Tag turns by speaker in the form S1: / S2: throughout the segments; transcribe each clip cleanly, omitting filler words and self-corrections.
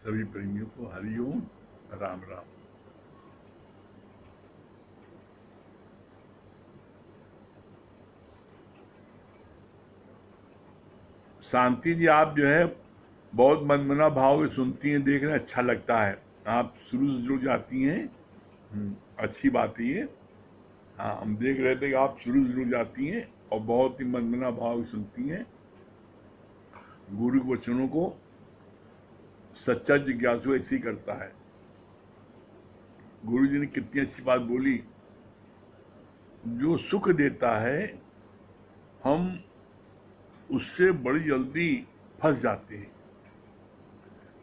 S1: सभी प्रेमियों को हरिओम, राम राम। शांति जी, आप जो है बहुत मनमना भाव से सुनती हैं, देख रहे हैं, अच्छा लगता है। आप शुरू से जुड़ जाती हैं। अच्छी बात है ये। हाँ, हम देख रहे थे कि आप शुरू से जुड़ जाती हैं और बहुत ही मनमना भाव से सुनती हैं। गुरु के वचनों को सच्चा जिज्ञासु ऐसे ही करता है। गुरु जी ने कितनी अच्छी बात बोली। जो सुख देता है हम उससे बड़ी जल्दी फंस जाते हैं।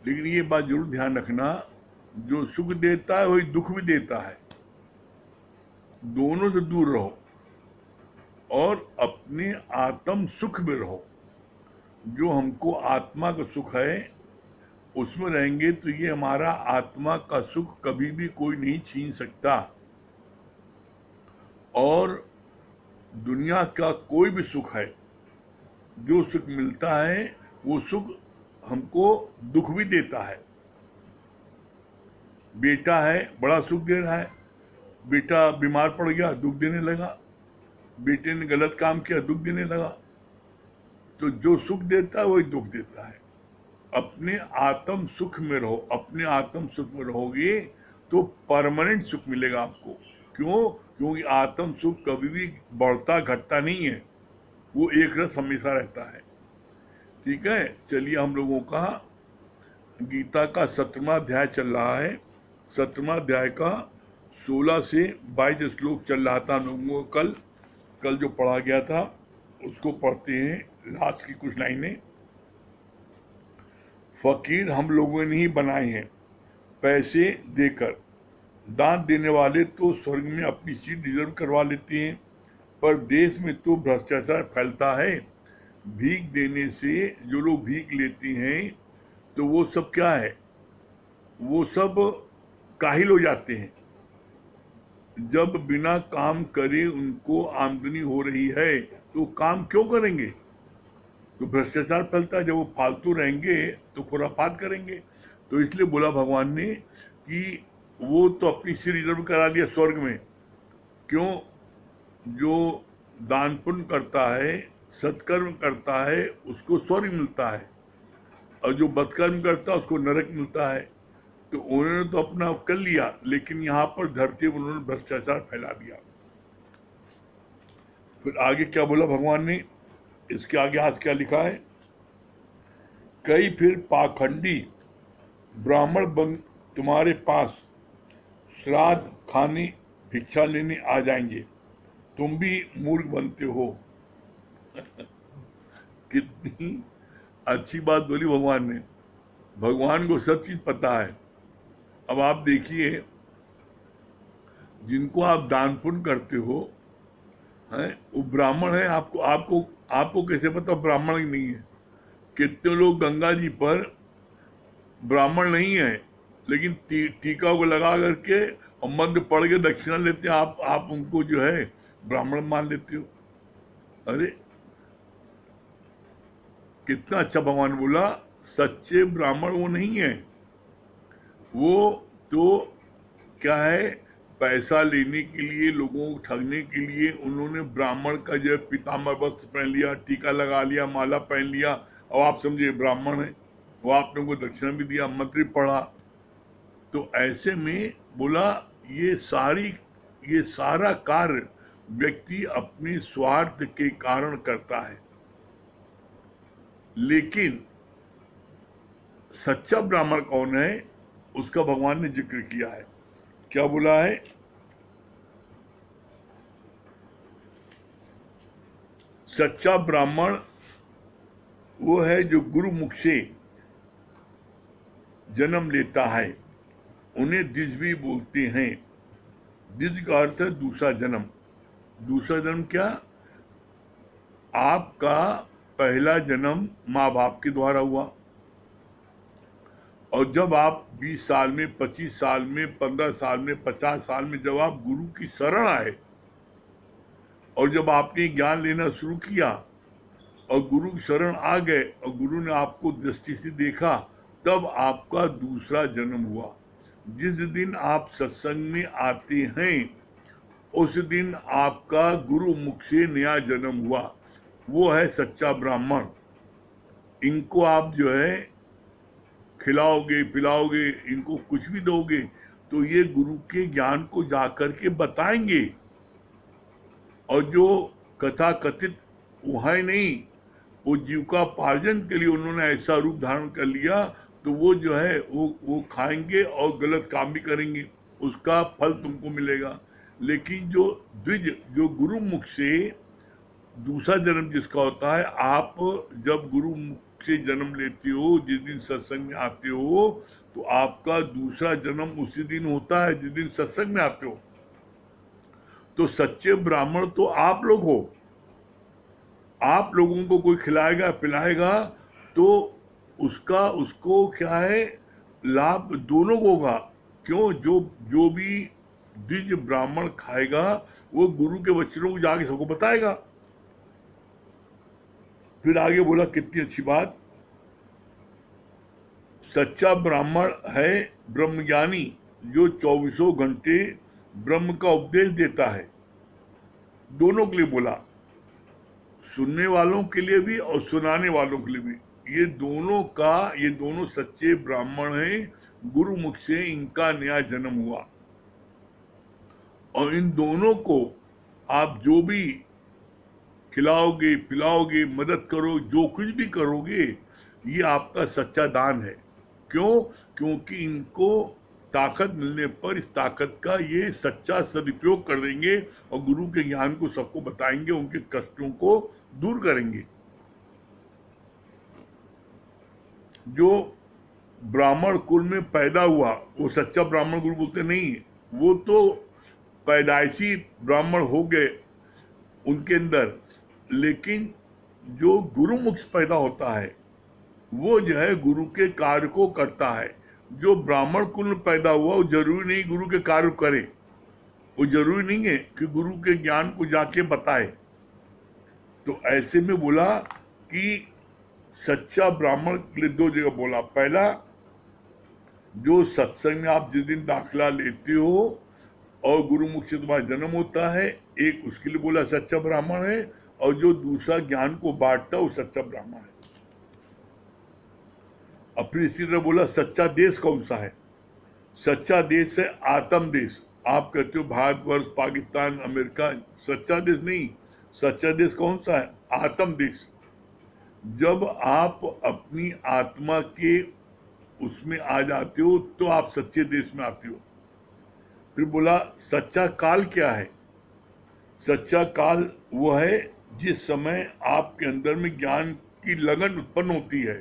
S1: लेकिन ये बात जरूर ध्यान रखना, जो सुख देता है वही दुख भी देता है। दोनों से दूर रहो और अपने आत्म सुख में रहो। जो हमको आत्मा का सुख है उसमें रहेंगे तो ये हमारा आत्मा का सुख कभी भी कोई नहीं छीन सकता। और दुनिया का कोई भी सुख है, जो सुख मिलता है वो सुख हमको दुख भी देता है। बेटा है, बड़ा सुख दे रहा है। बेटा बीमार पड़ गया, दुख देने लगा। बेटे ने गलत काम किया, दुख देने लगा। तो जो सुख देता है वही दुख देता है। अपने आत्म सुख में रहो। अपने आत्म सुख में रहोगे तो परमानेंट सुख मिलेगा आपको। क्यों? क्योंकि आत्म सुख कभी भी बढ़ता घटता नहीं है, वो एक रस हमेशा रहता है। ठीक है, चलिए हम लोगों का गीता का 17वां अध्याय चल रहा है। 17वां अध्याय का 16 से 22 श्लोक चल रहा था। हम लोगों को कल जो पढ़ा गया था उसको पढ़ते हैं, लास्ट की कुछ लाइनें। फकीर हम लोगों ने ही बनाए हैं पैसे देकर। दान देने वाले तो स्वर्ग में अपनी सीट रिजर्व करवा लेते हैं, पर देश में तो भ्रष्टाचार फैलता है। भीख देने से जो लोग भीख लेते हैं तो वो सब क्या है, वो सब काहिल हो जाते हैं। जब बिना काम करे उनको आमदनी हो रही है तो काम क्यों करेंगे? तो भ्रष्टाचार फैलता है। जब वो फालतू रहेंगे तो खुराफात करेंगे। तो इसलिए बोला भगवान ने कि वो तो अपनी सीट रिजर्व करा लिया स्वर्ग में। क्यों? जो दान पुण्य करता है, सत्कर्म करता है, उसको स्वर्ग मिलता है, और जो बदकर्म करता है उसको नरक मिलता है। तो उन्होंने तो अपना कर लिया, लेकिन यहाँ पर धरती पर उन्होंने भ्रष्टाचार फैला दिया। फिर आगे क्या बोला भगवान ने, इसके आगे आज क्या लिखा है? कई फिर पाखंडी ब्राह्मण बन तुम्हारे पास श्राद्ध खाने भिक्षा लेने आ जाएंगे, तुम भी मूर्ख बनते हो। कितनी अच्छी बात बोली भगवान ने। भगवान को सब चीज पता है। अब आप देखिए, जिनको आप दान पुण्य करते हो हैं, वो ब्राह्मण है। आपको आपको आपको कैसे पता ब्राह्मण ही नहीं है? कितने लोग गंगा जी पर ब्राह्मण नहीं है, लेकिन टीका को लगा करके और मंत्र पढ़ के दक्षिणा लेते हैं। आप उनको जो है ब्राह्मण मान लेते हो। अरे कितना अच्छा भगवान बोला, सच्चे ब्राह्मण वो नहीं है। वो तो क्या है, पैसा लेने के लिए, लोगों को ठगने के लिए उन्होंने ब्राह्मण का जो पीताम्बर वस्त्र पहन लिया, टीका लगा लिया, माला पहन लिया, और आप समझिए ब्राह्मण है। वो आपने को दक्षिणा भी दिया, मंत्र भी पढ़ा। तो ऐसे में बोला ये सारा कार्य व्यक्ति अपने स्वार्थ के कारण करता है। लेकिन सच्चा ब्राह्मण कौन है, उसका भगवान ने जिक्र किया है। क्या बोला है? सच्चा ब्राह्मण वो है जो गुरुमुख से जन्म लेता है। उन्हें द्विज भी बोलते हैं। द्विज का अर्थ है दूसरा जन्म। दूसरा जन्म क्या? आपका पहला जन्म माँ बाप के द्वारा हुआ, और जब आप 20 साल में, 25 साल में, 15 साल में, 50 साल में जब आप गुरु की शरण आए और जब आपने ज्ञान लेना शुरू किया और गुरु की शरण आ गए और गुरु ने आपको दृष्टि से देखा तब आपका दूसरा जन्म हुआ। जिस दिन आप सत्संग में आते हैं उस दिन आपका गुरु मुख से नया जन्म हुआ। वो है सच्चा ब्राह्मण। इनको आप जो है खिलाओगे पिलाओगे, इनको कुछ भी दोगे तो ये गुरु के ज्ञान को जाकर के बताएंगे। और जो कथा कथित वो है नहीं, वो जीविकापार्जन के लिए उन्होंने ऐसा रूप धारण कर लिया, तो वो जो है वो खाएंगे और गलत काम भी करेंगे, उसका फल तुमको मिलेगा। लेकिन जो द्विज, जो गुरु मुख से दूसरा जन्म जिसका होता है, आप जब गुरु मुख से जन्म लेते हो, जिस दिन सत्संग में आते हो, तो आपका दूसरा जन्म उसी दिन होता है जिस दिन सत्संग में आते हो। तो सच्चे ब्राह्मण तो आप लोग हो। आप लोगों को कोई खिलाएगा पिलाएगा तो उसको क्या है, लाभ दोनों को होगा। क्यों? जो भी द्विज ब्राह्मण खाएगा वो गुरु के वचनों को जाके सबको बताएगा। फिर आगे बोला, कितनी अच्छी बात, सच्चा ब्राह्मण है ब्रह्मज्ञानी जो 24 घंटे ब्रह्म का उपदेश देता है। दोनों के लिए बोला, सुनने वालों के लिए भी और सुनाने वालों के लिए भी। ये दोनों सच्चे ब्राह्मण हैं। गुरु मुख से इनका नया जन्म हुआ। और इन दोनों को आप जो भी खिलाओगे पिलाओगे, मदद करो, जो कुछ भी करोगे, ये आपका सच्चा दान है। क्यों? क्योंकि इनको ताकत मिलने पर इस ताकत का ये सच्चा सदुपयोग कर देंगे और गुरु के ज्ञान को सबको बताएंगे, उनके कष्टों को दूर करेंगे। जो ब्राह्मण कुल में पैदा हुआ वो सच्चा ब्राह्मण गुरु बोलते नहीं, वो तो पैदाइशी ब्राह्मण हो गए उनके अंदर। लेकिन जो गुरु मुख से पैदा होता है वो जो है गुरु के कार्य को करता है। जो ब्राह्मण कुल में पैदा हुआ वो जरूरी नहीं गुरु के कार्य करे, वो जरूरी नहीं है कि गुरु के ज्ञान को जाके बताए। तो ऐसे में बोला कि सच्चा ब्राह्मण के लिए दो जगह बोला। पहला, जो सत्संग में आप जिस दिन दाखिला लेते हो और गुरु मुख से तुम्हारा जन्म होता है, एक उसके लिए बोला सच्चा ब्राह्मण है। और जो दूसरा ज्ञान को बांटता है वो सच्चा ब्राह्मण है। अब फिर इसी तरह बोला, सच्चा देश कौन सा है? सच्चा देश है आत्म देश। आप कहते हो भारतवर्ष, पाकिस्तान, अमेरिका, सच्चा देश नहीं। सच्चा देश कौन सा है? आत्म देश। जब आप अपनी आत्मा के उसमें आ जाते हो तो आप सच्चे देश में आते हो। फिर बोला, सच्चा काल क्या है? सच्चा काल वो है जिस समय आपके अंदर में ज्ञान की लगन उत्पन्न होती है।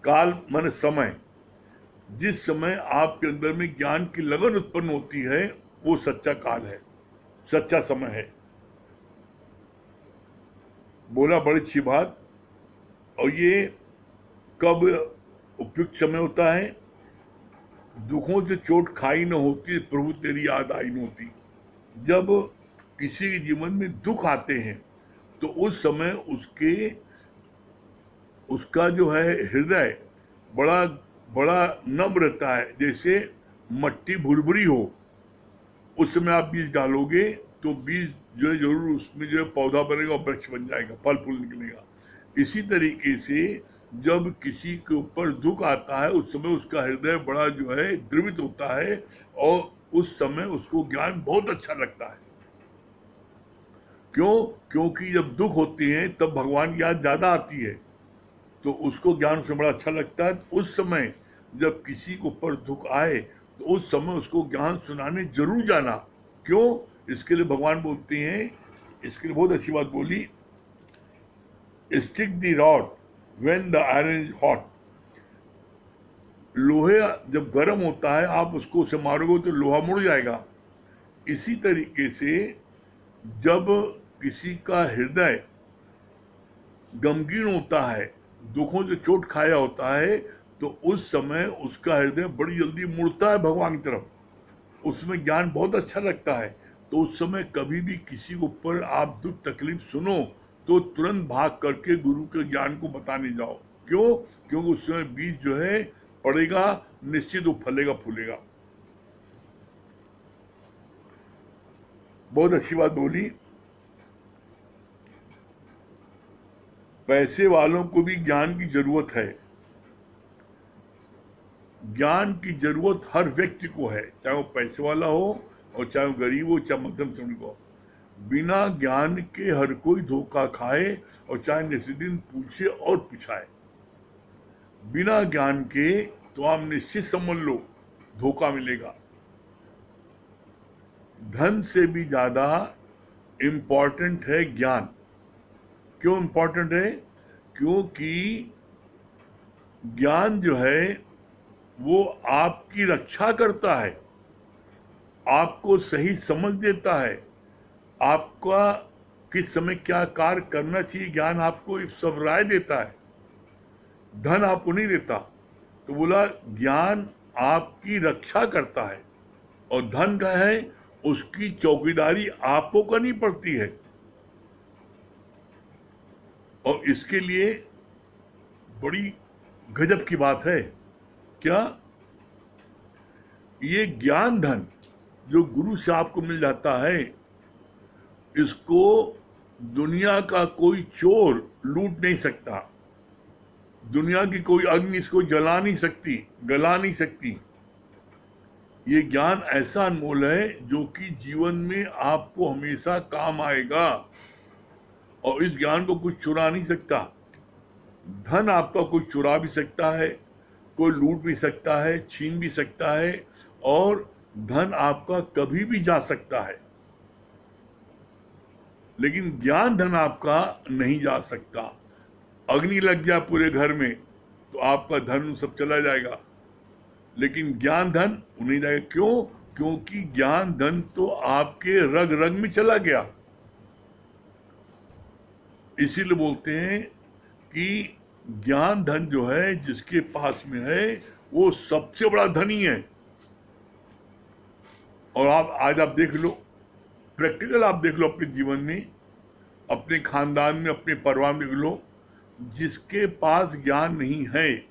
S1: काल माने समय। जिस समय आपके अंदर में ज्ञान की लगन उत्पन्न होती है वो सच्चा काल है, सच्चा समय है। बोला, बड़ी अच्छी बात। और ये कब उपयुक्त समय होता है? दुखों से चोट खाई न होती, प्रभु तेरी याद आई न होती। जब किसी के जीवन में दुख आते हैं तो उस समय उसका जो है हृदय बड़ा बड़ा नम्र रहता है, जैसे मट्टी भुरभुरी हो। उस समय आप बीज डालोगे तो बीज जो है जरूर उसमें जो है पौधा बनेगा और वृक्ष बन जाएगा, फल फूल निकलेगा। इसी तरीके से जब किसी के ऊपर दुख आता है उस समय उसका हृदय बड़ा जो है द्रवित होता है और उस समय उसको ज्ञान बहुत अच्छा लगता है। क्यों? क्योंकि जब दुख होते हैं तब भगवान की याद ज्यादा आती है, तो उसको ज्ञान से बड़ा अच्छा लगता है। उस समय जब किसी के ऊपर दुख आए तो उस समय उसको ज्ञान सुनाने जरूर जाना। क्यों? इसके लिए भगवान बोलते हैं, इसके लिए बहुत अच्छी बात बोली, stick the rod when the iron is hot. लोहे जब गर्म होता है आप उसको उसे मारोगे तो लोहा मुड़ जाएगा। इसी तरीके से जब किसी का हृदय गमगीन होता है, दुखों से चोट खाया होता है, तो उस समय उसका हृदय बड़ी जल्दी मुड़ता है भगवान की तरफ, उसमें ज्ञान बहुत अच्छा लगता है। तो उस समय कभी भी किसी के ऊपर आप दुख तकलीफ सुनो तो तुरंत भाग करके गुरु के ज्ञान को बताने जाओ। क्यों? क्योंकि उस समय बीज जो है पड़ेगा, निश्चित वो फलेगा फूलेगा। बहुत अच्छी बात बोली। पैसे वालों को भी ज्ञान की जरूरत है। ज्ञान की जरूरत हर व्यक्ति को है, चाहे वो पैसे वाला हो और चाहे वो गरीब हो, चाहे मध्यम श्रेणी को। बिना ज्ञान के हर कोई धोखा खाए और चाहे निस्दिन पूछे और पूछाए। बिना ज्ञान के तो आप निश्चित समझ लो धोखा मिलेगा। धन से भी ज्यादा इंपॉर्टेंट है ज्ञान। क्यों इंपॉर्टेंट है? क्योंकि ज्ञान जो है वो आपकी रक्षा करता है, आपको सही समझ देता है, आपका किस समय क्या कार्य करना चाहिए ज्ञान आपको सब राय देता है, धन आपको नहीं देता। तो बोला ज्ञान आपकी रक्षा करता है, और धन का है उसकी चौकीदारी आपको करनी पड़ती है। और इसके लिए बड़ी गजब की बात है क्या? ये ज्ञान धन जो गुरु से आपको मिल जाता है, इसको दुनिया का कोई चोर लूट नहीं सकता, दुनिया की कोई अग्नि इसको जला नहीं सकती, गला नहीं सकती। ये ज्ञान ऐसा अनमोल है जो कि जीवन में आपको हमेशा काम आएगा, और इस ज्ञान को कुछ चुरा नहीं सकता। धन आपका कोई चुरा भी सकता है, कोई लूट भी सकता है, छीन भी सकता है, और धन आपका कभी भी जा सकता है, लेकिन ज्ञान धन आपका नहीं जा सकता। अग्नि लग गया पूरे घर में तो आपका धन सब चला जाएगा, लेकिन ज्ञान धन नहीं जाएगा। क्यों? क्योंकि ज्ञान धन तो आपके रग रग में चला गया। इसीलिए बोलते हैं कि ज्ञान धन जो है जिसके पास में है वो सबसे बड़ा धनी है। और आज आप देख लो, प्रैक्टिकल आप देख लो अपने जीवन में, अपने खानदान में, अपने परिवार में देख लो, जिसके पास ज्ञान नहीं है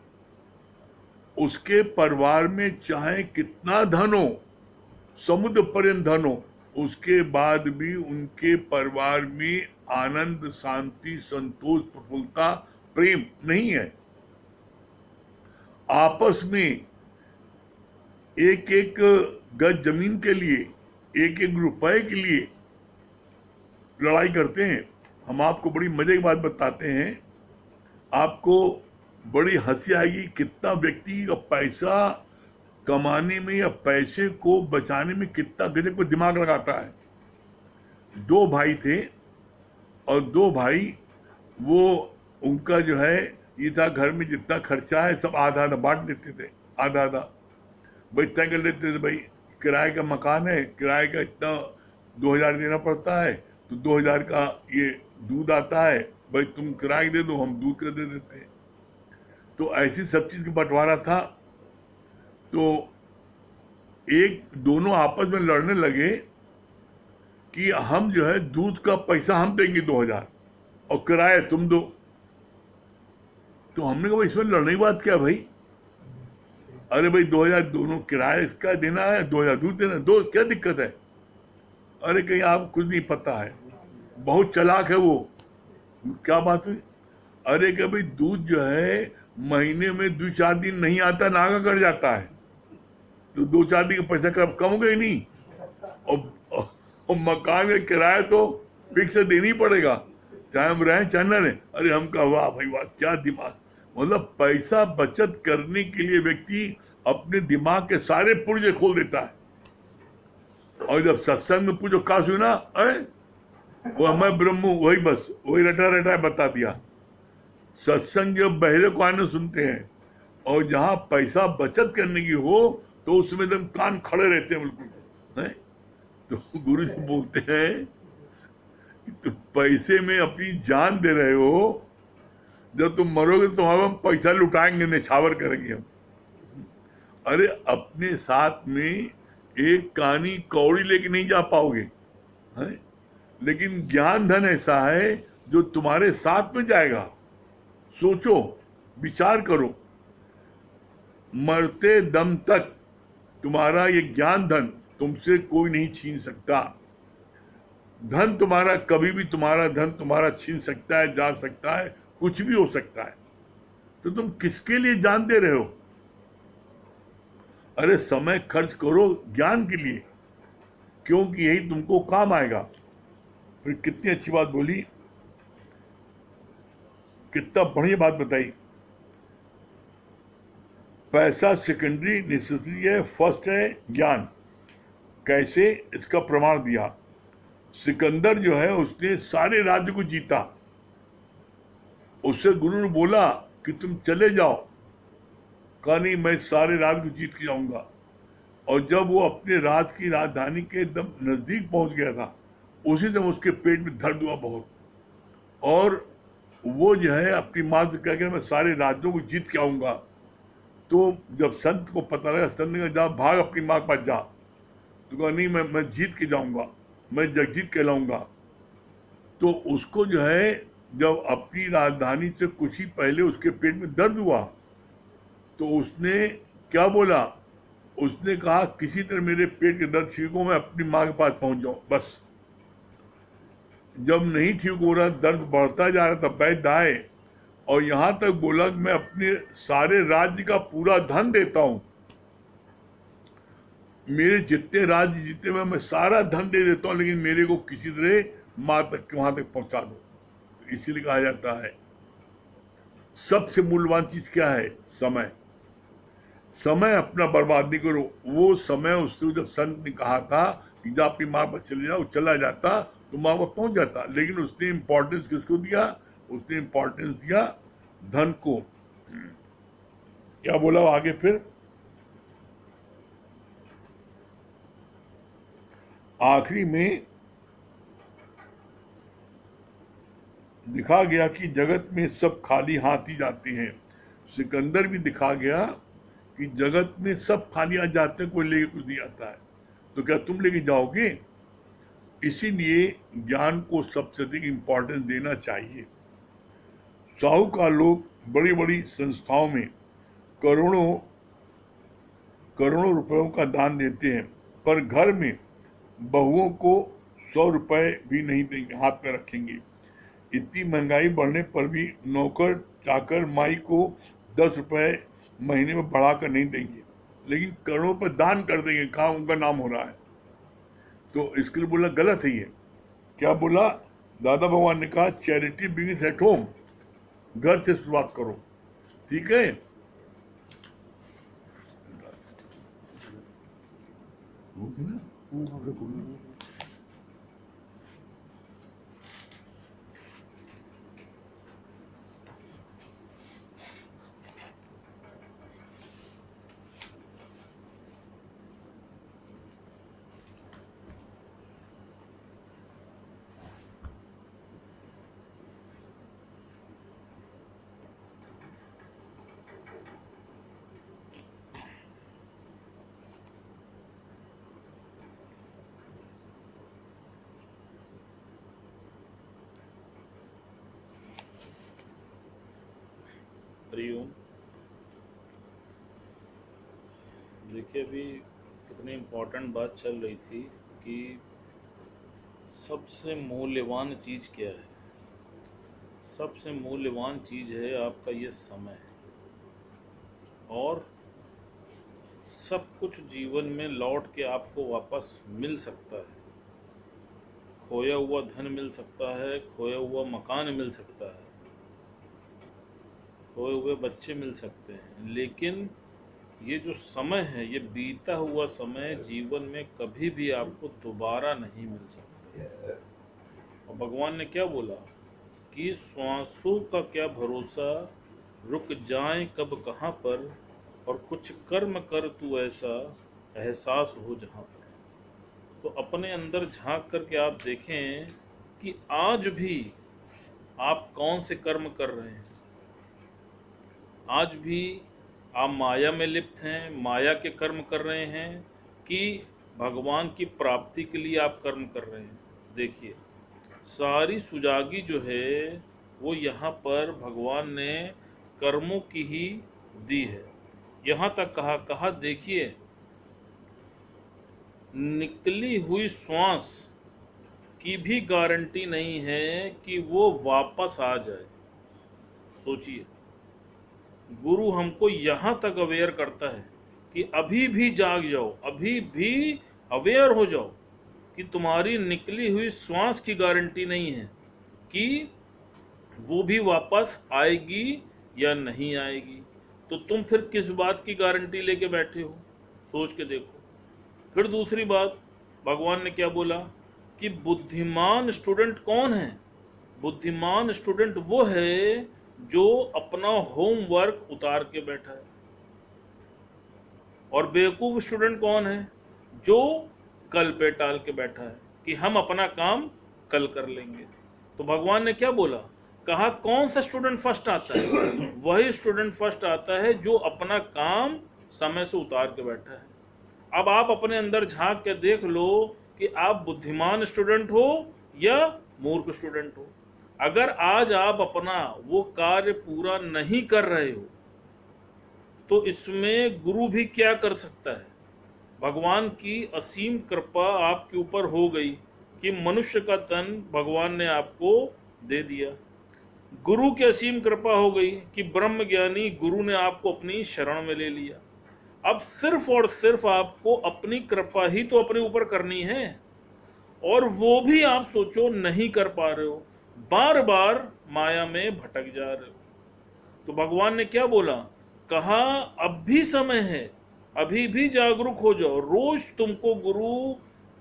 S1: उसके परिवार में चाहे कितना धन हो, समुद्र पर्यंत धन हो, उसके बाद भी उनके परिवार में आनंद, शांति, संतोष, प्रफुल्लता, प्रेम नहीं है। आपस में एक एक गज जमीन के लिए, एक एक रुपए के लिए लड़ाई करते हैं। हम आपको बड़ी मजे की बात बताते हैं, आपको बड़ी हंसी आएगी। कितना व्यक्ति का पैसा कमाने में या पैसे को बचाने में कितना गजब को दिमाग लगाता है। दो भाई थे और दो भाई वो उनका जो है ये था, घर में जितना खर्चा है सब आधा आधा बांट देते थे, आधा आधा भाई तय कर लेते थे। भाई किराए का मकान है, किराए का इतना 2000 देना पड़ता है, तो 2000 का ये दूध आता है, भाई तुम किराए दे दो, हम दूध का दे देते हैं। तो ऐसी सब चीज का बंटवारा था। तो एक दोनों आपस में लड़ने लगे कि हम जो है दूध का पैसा हम देंगे 2000 और किराया तुम दो। तो हमने कहा इसमें लड़ने की बात क्या भाई? अरे भाई 2000 दोनों किराया इसका देना है, 2000 दूध देना, दो क्या दिक्कत है? अरे कहीं आप कुछ नहीं पता है, बहुत चालाक है वो। क्या बात हुई? अरे क्या भाई दूध जो है महीने में 2-4 दिन नहीं आता, नागा कर जाता है, तो 2-4 दिन का पैसा कम हो गया ही नहीं। और मकान का किराया तो फिक्स से देना ही पड़ेगा, चाहे हम रहें चाहे न रहें। अरे हम कहा वाह भाई वाह, क्या दिमाग! मतलब पैसा बचत करने के लिए व्यक्ति अपने दिमाग के सारे पुर्जे खोल देता है। और जब सत्संग में पूछो का सुना, वो मैं ब्रह्म हूं, वही बस वही रटा रटा बता दिया। सत्संग जब बहरे को आने सुनते हैं, और जहां पैसा बचत करने की हो तो उसमें एकदम कान खड़े रहते हैं बिल्कुल, है? तो गुरु जी बोलते हैं तो पैसे में अपनी जान दे रहे हो, जब तुम मरोगे तो हम पैसा लुटाएंगे, निछावर करेंगे हम। अरे अपने साथ में एक कानी कौड़ी लेके नहीं जा पाओगे, है? लेकिन ज्ञान धन ऐसा है जो तुम्हारे साथ में जाएगा। सोचो, विचार करो, मरते दम तक तुम्हारा ये ज्ञान धन तुमसे कोई नहीं छीन सकता। धन तुम्हारा कभी भी तुम्हारा धन तुम्हारा छीन सकता है, जा सकता है, कुछ भी हो सकता है। तो तुम किसके लिए जान दे रहे हो? अरे समय खर्च करो ज्ञान के लिए, क्योंकि यही तुमको काम आएगा। फिर कितनी अच्छी बात बोली, कितना बढ़िया बात बताई। पैसा सेकेंडरी नेसेसिटी है, फर्स्ट है ज्ञान। कैसे? इसका प्रमाण दिया। सिकंदर जो है उसने सारे राज्य को जीता। उससे गुरु ने बोला कि तुम चले जाओ, कहा नहीं मैं सारे राज्य को जीत के जाऊंगा। और जब वो अपने राज की राजधानी के एकदम नजदीक पहुंच गया था, उसी समय उसके पेट में दर्द हुआ बहुत, और वो जो है अपनी माँ से कह गया मैं सारे राज्यों को जीत के आऊंगा। तो जब संत को पता लगा, संत ने कहा जा भाग अपनी माँ के पास जा। तो कहा नहीं मैं जीत के जाऊंगा, मैं जगजीत कहलाऊंगा। तो उसको जो है जब अपनी राजधानी से कुछ ही पहले उसके पेट में दर्द हुआ, तो उसने क्या बोला? उसने कहा किसी तरह मेरे पेट के दर्द ठीक हो, मैं अपनी माँ के पास पहुंच जाऊं बस। जब नहीं ठीक हो रहा, दर्द बढ़ता जा रहा था, वैद्य आए और यहां तक बोला कि मैं अपने सारे राज्य का पूरा धन देता हूं, मेरे जितने राज्य जीते मैं सारा धन दे देता हूं, लेकिन मेरे को किसी तरह मां तक वहां तक पहुंचा दो। तो इसीलिए कहा जाता है सबसे मूल्यवान चीज क्या है? समय। समय अपना बर्बाद नहीं करो। वो समय उससे जब संत ने कहा था कि जब अपनी माँ पर चले जाओ, चला जाता तो माँ पर पहुंच जाता, लेकिन उसने इंपॉर्टेंस किसको दिया? उसने इंपॉर्टेंस दिया धन को। क्या बोला आगे फिर? आखिरी में दिखा गया कि जगत में सब खाली हाथ ही जाते हैं। सिकंदर भी दिखा गया कि जगत में सब खाली हाथ जाते हैं, कोई लेके कुछ नहीं आता है। तो क्या तुम लेके जाओगे? इसीलिए ज्ञान को सबसे अधिक इंपॉर्टेंस देना चाहिए। साहूकार लोग बड़ी बड़ी संस्थाओं में करोड़ों करोड़ों रुपयों का दान देते हैं, पर घर में बहुओं को 100 रुपए भी नहीं देंगे, हाथ में रखेंगे। इतनी महंगाई बढ़ने पर भी नौकर चाकर माई को 10 रुपए महीने में बढ़ाकर नहीं देंगे, लेकिन करोड़ों पर दान कर देंगे, कहा उनका नाम हो रहा है। तो इसके लिए बोला गलत है ये। क्या बोला? दादा भगवान ने कहा चैरिटी बिगिंस एट होम, घर से शुरुआत करो। ठीक है?
S2: हरिओम। देखिए अभी कितनी इम्पोर्टेंट बात चल रही थी कि सबसे मूल्यवान चीज़ क्या है। सबसे मूल्यवान चीज़ है आपका ये समय, और सब कुछ जीवन में लौट के आपको वापस मिल सकता है। खोया हुआ धन मिल सकता है, खोया हुआ मकान मिल सकता है, खोए हुए बच्चे मिल सकते हैं, लेकिन ये जो समय है, ये बीता हुआ समय जीवन में कभी भी आपको दोबारा नहीं मिल सकता। और भगवान ने क्या बोला कि श्वासों का क्या भरोसा, रुक जाए कब कहाँ पर, और कुछ कर्म कर तू ऐसा, एहसास हो जहाँ पर। तो अपने अंदर झांक करके आप देखें कि आज भी आप कौन से कर्म कर रहे हैं। आज भी आप माया में लिप्त हैं, माया के कर्म कर रहे हैं, कि भगवान की प्राप्ति के लिए आप कर्म कर रहे हैं। देखिए सारी सुजागी जो है वो यहाँ पर भगवान ने कर्मों की ही दी है। यहां तक कहा देखिए, निकली हुई श्वास की भी गारंटी नहीं है कि वो वापस आ जाए। सोचिए, गुरु हमको यहां तक अवेयर करता है कि अभी भी जाग जाओ, अभी भी अवेयर हो जाओ कि तुम्हारी निकली हुई श्वास की गारंटी नहीं है कि वो भी वापस आएगी या नहीं आएगी। तो तुम फिर किस बात की गारंटी लेके बैठे हो? सोच के देखो। फिर दूसरी बात, भगवान ने क्या बोला कि बुद्धिमान स्टूडेंट कौन है? बुद्धिमान स्टूडेंट वो है जो अपना होमवर्क उतार के बैठा है। और बेवकूफ स्टूडेंट कौन है? जो कल पे टाल के बैठा है कि हम अपना काम कल कर लेंगे। तो भगवान ने क्या बोला? कहा कौन सा स्टूडेंट फर्स्ट आता है? वही स्टूडेंट फर्स्ट आता है जो अपना काम समय से उतार के बैठा है। अब आप अपने अंदर झांक के देख लो कि आप बुद्धिमान स्टूडेंट हो या मूर्ख स्टूडेंट हो। अगर आज आप अपना वो कार्य पूरा नहीं कर रहे हो तो इसमें गुरु भी क्या कर सकता है? भगवान की असीम कृपा आपके ऊपर हो गई कि मनुष्य का तन भगवान ने आपको दे दिया। गुरु की असीम कृपा हो गई कि ब्रह्म ज्ञानी गुरु ने आपको अपनी शरण में ले लिया। अब सिर्फ और सिर्फ आपको अपनी कृपा ही तो अपने ऊपर करनी है, और वो भी आप सोचो नहीं कर पा रहे हो, बार बार माया में भटक जा रहे हो। तो भगवान ने क्या बोला? कहा अब भी समय है, अभी भी जागरूक हो जाओ। रोज तुमको गुरु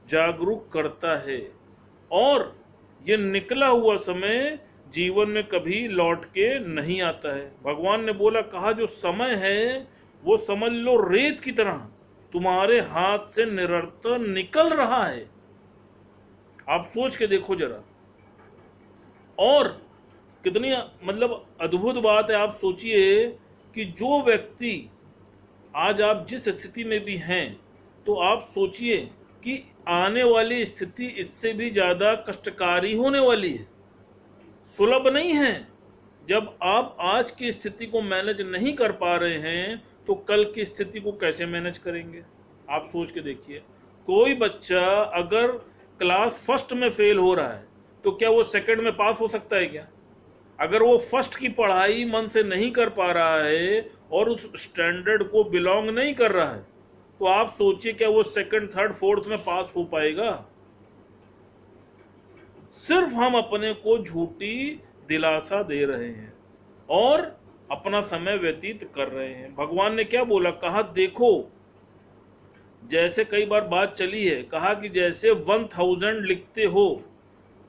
S2: जागरूक करता है, और ये निकला हुआ समय जीवन में कभी लौट के नहीं आता है। भगवान ने बोला, कहा जो समय है वो समझ लो रेत की तरह तुम्हारे हाथ से निरंतर निकल रहा है। आप सोच के देखो जरा, और कितनी मतलब अद्भुत बात है। आप सोचिए कि जो व्यक्ति आज आप जिस स्थिति में भी हैं, तो आप सोचिए कि आने वाली स्थिति इससे भी ज्यादा कष्टकारी होने वाली है, सुलभ नहीं है। जब आप आज की स्थिति को मैनेज नहीं कर पा रहे हैं तो कल की स्थिति को कैसे मैनेज करेंगे? आप सोच के देखिए। कोई बच्चा अगर क्लास फर्स्ट में फेल हो रहा है तो क्या वो सेकंड में पास हो सकता है क्या? अगर वो फर्स्ट की पढ़ाई मन से नहीं कर पा रहा है और उस स्टैंडर्ड को बिलोंग नहीं कर रहा है, तो आप सोचिए क्या वो सेकंड, थर्ड, फोर्थ में पास हो पाएगा? सिर्फ हम अपने को झूठी दिलासा दे रहे हैं और अपना समय व्यतीत कर रहे हैं। भगवान ने क्या बोला? कहा देखो, जैसे कई बार बात चली है, कहा कि जैसे 1000 लिखते हो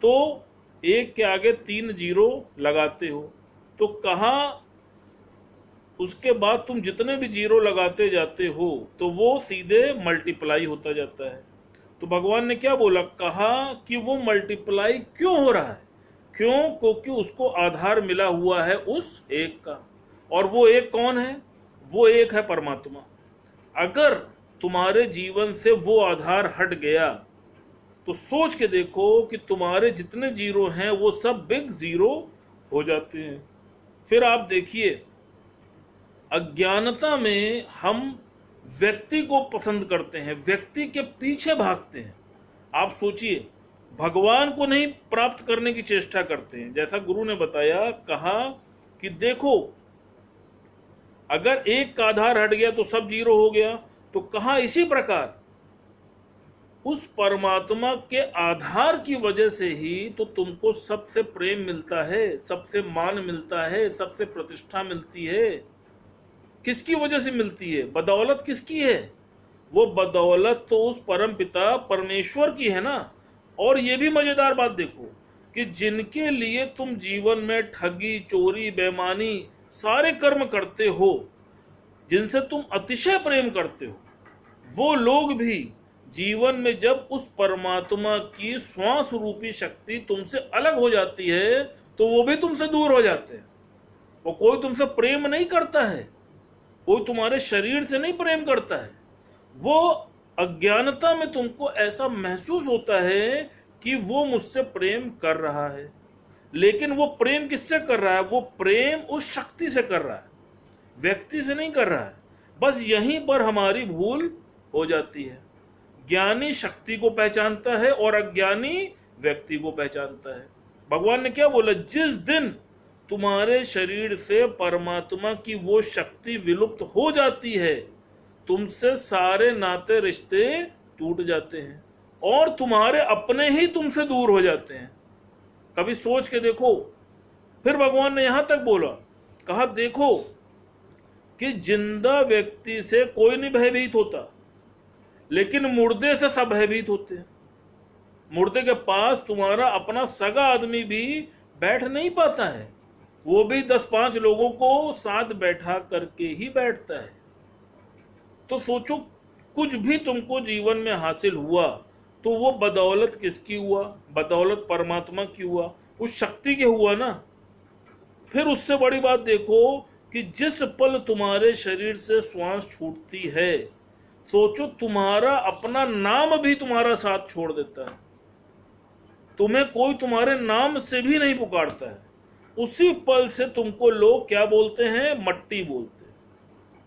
S2: तो एक के आगे 3 जीरो लगाते हो, तो कहा उसके बाद तुम जितने भी जीरो लगाते जाते हो तो वो सीधे मल्टीप्लाई होता जाता है। तो भगवान ने क्या बोला? कहा कि वो मल्टीप्लाई क्यों हो रहा है? क्यों? क्योंकि उसको आधार मिला हुआ है उस एक का, और वो एक कौन है? वो एक है परमात्मा। अगर तुम्हारे जीवन से वो आधार हट गया तो सोच के देखो कि तुम्हारे जितने जीरो हैं वो सब बिग जीरो हो जाते हैं। फिर आप देखिए, अज्ञानता में हम व्यक्ति को पसंद करते हैं, व्यक्ति के पीछे भागते हैं। आप सोचिए, भगवान को नहीं प्राप्त करने की चेष्टा करते हैं। जैसा गुरु ने बताया, कहा कि देखो अगर एक का आधार हट गया तो सब जीरो हो गया। तो कहा इसी प्रकार उस परमात्मा के आधार की वजह से ही तो तुमको सबसे प्रेम मिलता है, सबसे मान मिलता है, सबसे प्रतिष्ठा मिलती है। किसकी वजह से मिलती है? बदौलत किसकी है? वो बदौलत तो उस परम पिता परमेश्वर की है ना। और ये भी मजेदार बात देखो कि जिनके लिए तुम जीवन में ठगी, चोरी, बेईमानी सारे कर्म करते हो, जिनसे तुम अतिशय प्रेम करते हो, वो लोग भी जीवन में जब उस परमात्मा की श्वास रूपी शक्ति तुमसे अलग हो जाती है तो वो भी तुमसे दूर हो जाते हैं। वो कोई तुमसे प्रेम नहीं करता है, कोई तुम्हारे शरीर से नहीं प्रेम करता है। वो अज्ञानता में तुमको ऐसा महसूस होता है कि वो मुझसे प्रेम कर रहा है। लेकिन वो प्रेम किससे कर रहा है? वो प्रेम उस शक्ति से कर रहा है, व्यक्ति से नहीं कर रहा है। बस यहीं पर हमारी भूल हो जाती है। ज्ञानी शक्ति को पहचानता है और अज्ञानी व्यक्ति को पहचानता है। भगवान ने क्या बोला? जिस दिन तुम्हारे शरीर से परमात्मा की वो शक्ति विलुप्त हो जाती है, तुमसे सारे नाते रिश्ते टूट जाते हैं और तुम्हारे अपने ही तुमसे दूर हो जाते हैं। कभी सोच के देखो। फिर भगवान ने यहां तक बोला, कहा देखो कि जिंदा व्यक्ति से कोई नहीं भयभीत होता, लेकिन मुर्दे से सब भयभीत होते हैं। मुर्दे के पास तुम्हारा अपना सगा आदमी भी बैठ नहीं पाता है, वो भी 10-5 लोगों को साथ बैठा करके ही बैठता है। तो सोचो, कुछ भी तुमको जीवन में हासिल हुआ तो वो बदौलत किसकी हुआ? बदौलत परमात्मा की हुआ, उस शक्ति के हुआ ना। फिर उससे बड़ी बात देखो कि जिस पल तुम्हारे शरीर से श्वास छूटती है, सोचो तुम्हारा अपना नाम भी तुम्हारा साथ छोड़ देता है, तुम्हें कोई तुम्हारे नाम से भी नहीं पुकारता है। उसी पल से तुमको लोग क्या बोलते हैं? मट्टी बोलते हैं।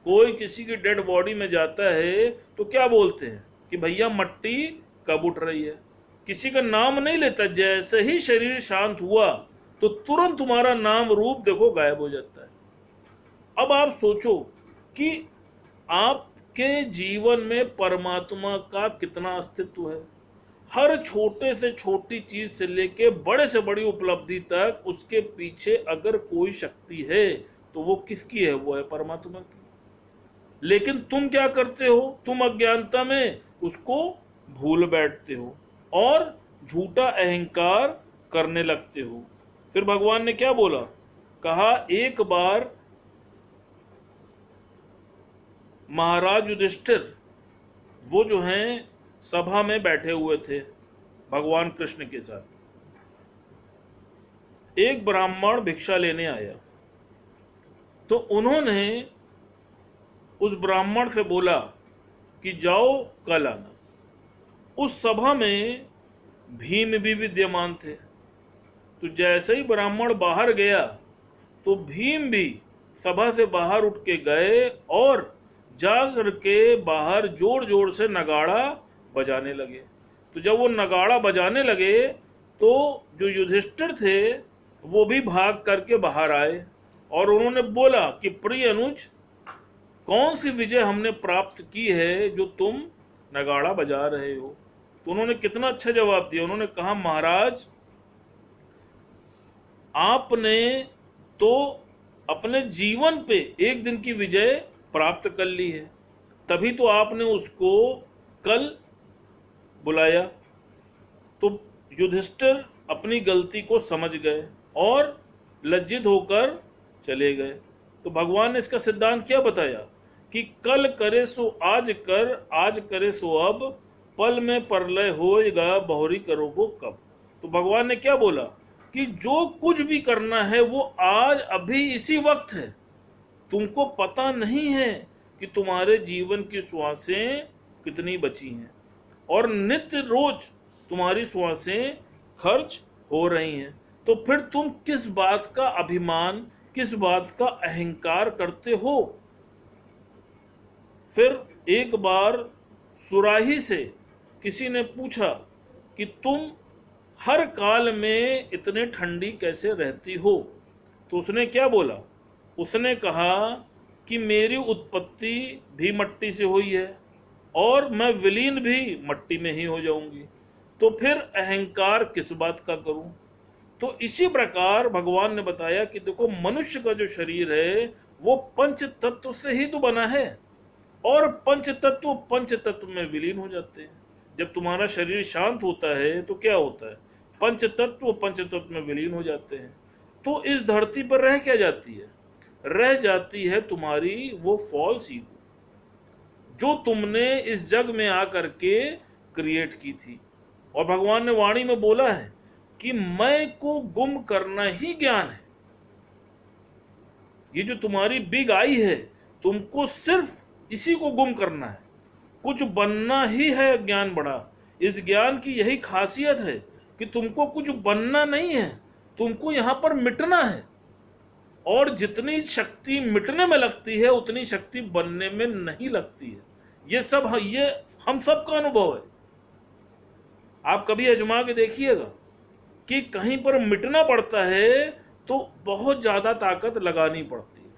S2: कोई किसी की डेड बॉडी में जाता है तो क्या बोलते हैं कि भैया मट्टी कब उठ रही है? किसी का नाम नहीं लेता। जैसे ही शरीर शांत हुआ तो तुरंत तुम्हारा नाम रूप देखो गायब हो जाता है। अब आप सोचो कि आपके जीवन में परमात्मा का कितना अस्तित्व है। हर छोटे से छोटी चीज से लेके बड़े से बड़ी उपलब्धि तक उसके पीछे अगर कोई शक्ति है तो वो किसकी है? वो है परमात्मा की। लेकिन तुम क्या करते हो? तुम अज्ञानता में उसको भूल बैठते हो और झूठा अहंकार करने लगते हो। फिर भगवान ने क्या बोला? कहा एक बार महाराज युधिष्ठिर वो जो हैं सभा में बैठे हुए थे भगवान कृष्ण के साथ। एक ब्राह्मण भिक्षा लेने आया तो उन्होंने उस ब्राह्मण से बोला कि जाओ कल आना। उस सभा में भीम भी विद्यमान थे। तो जैसे ही ब्राह्मण बाहर गया तो भीम भी सभा से बाहर उठ के गए और जाकर के बाहर जोर जोर से नगाड़ा बजाने लगे। तो जब वो नगाड़ा बजाने लगे तो जो युधिष्ठिर थे वो भी भाग करके बाहर आए और उन्होंने बोला कि प्रिय अनुज, कौन सी विजय हमने प्राप्त की है जो तुम नगाड़ा बजा रहे हो? तो उन्होंने कितना अच्छा जवाब दिया। उन्होंने कहा, महाराज आपने तो अपने जीवन पे एक दिन की विजय प्राप्त कर ली है, तभी तो आपने उसको कल बुलाया। तो युधिष्ठिर अपनी गलती को समझ गए और लज्जित होकर चले गए। तो भगवान ने इसका सिद्धांत क्या बताया कि कल करे सो आज कर, आज करे सो अब, पल में परलय होएगा बहुरी करोगो कब। तो भगवान ने क्या बोला कि जो कुछ भी करना है वो आज अभी इसी वक्त है। तुमको पता नहीं है कि तुम्हारे जीवन की श्वासें कितनी बची हैं और नित्य रोज तुम्हारी श्वासें खर्च हो रही हैं। तो फिर तुम किस बात का अभिमान, किस बात का अहंकार करते हो? फिर एक बार सुराही से किसी ने पूछा कि तुम हर काल में इतने ठंडी कैसे रहती हो? तो उसने क्या बोला? उसने कहा कि मेरी उत्पत्ति भी मट्टी से हुई है और मैं विलीन भी मट्टी में ही हो जाऊंगी, तो फिर अहंकार किस बात का करूं? तो इसी प्रकार भगवान ने बताया कि देखो, मनुष्य का जो शरीर है वो पंच तत्व से ही तो बना है और पंच तत्व में विलीन हो जाते हैं। जब तुम्हारा शरीर शांत होता है तो क्या होता है? पंच तत्व में विलीन हो जाते हैं। तो इस धरती पर रह क्या जाती है? रह जाती है तुम्हारी वो फॉल्स ईगो जो तुमने इस जग में आकर के क्रिएट की थी। और भगवान ने वाणी में बोला है कि मैं को गुम करना ही ज्ञान है। ये जो तुम्हारी बिग आई है, तुमको सिर्फ इसी को गुम करना है। कुछ बनना ही है ज्ञान बड़ा। इस ज्ञान की यही खासियत है कि तुमको कुछ बनना नहीं है, तुमको यहां पर मिटना है, और जितनी शक्ति मिटने में लगती है उतनी शक्ति बनने में नहीं लगती है। ये हम सब का अनुभव है। आप कभी आजमा के देखिएगा कि कहीं पर मिटना पड़ता है तो बहुत ज्यादा ताकत लगानी पड़ती है।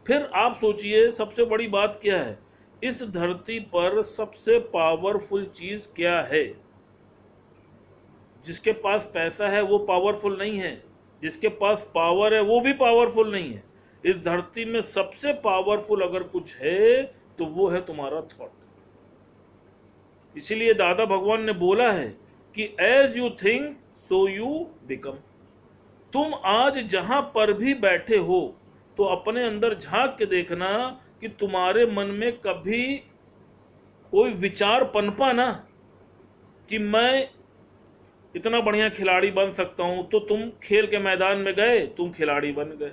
S2: फिर आप सोचिए सबसे बड़ी बात क्या है, इस धरती पर सबसे पावरफुल चीज क्या है? जिसके पास पैसा है वो पावरफुल नहीं है, जिसके पास पावर है वो भी पावरफुल नहीं है। इस धरती में सबसे पावरफुल अगर कुछ है तो वो है तुम्हारा थॉट। इसीलिए दादा भगवान ने बोला है कि as you think so you become. तुम आज जहां पर भी बैठे हो तो अपने अंदर झांक के देखना कि तुम्हारे मन में कभी कोई विचार पनपा ना कि मैं इतना बढ़िया खिलाड़ी बन सकता हूं, तो तुम खेल के मैदान में गए, तुम खिलाड़ी बन गए।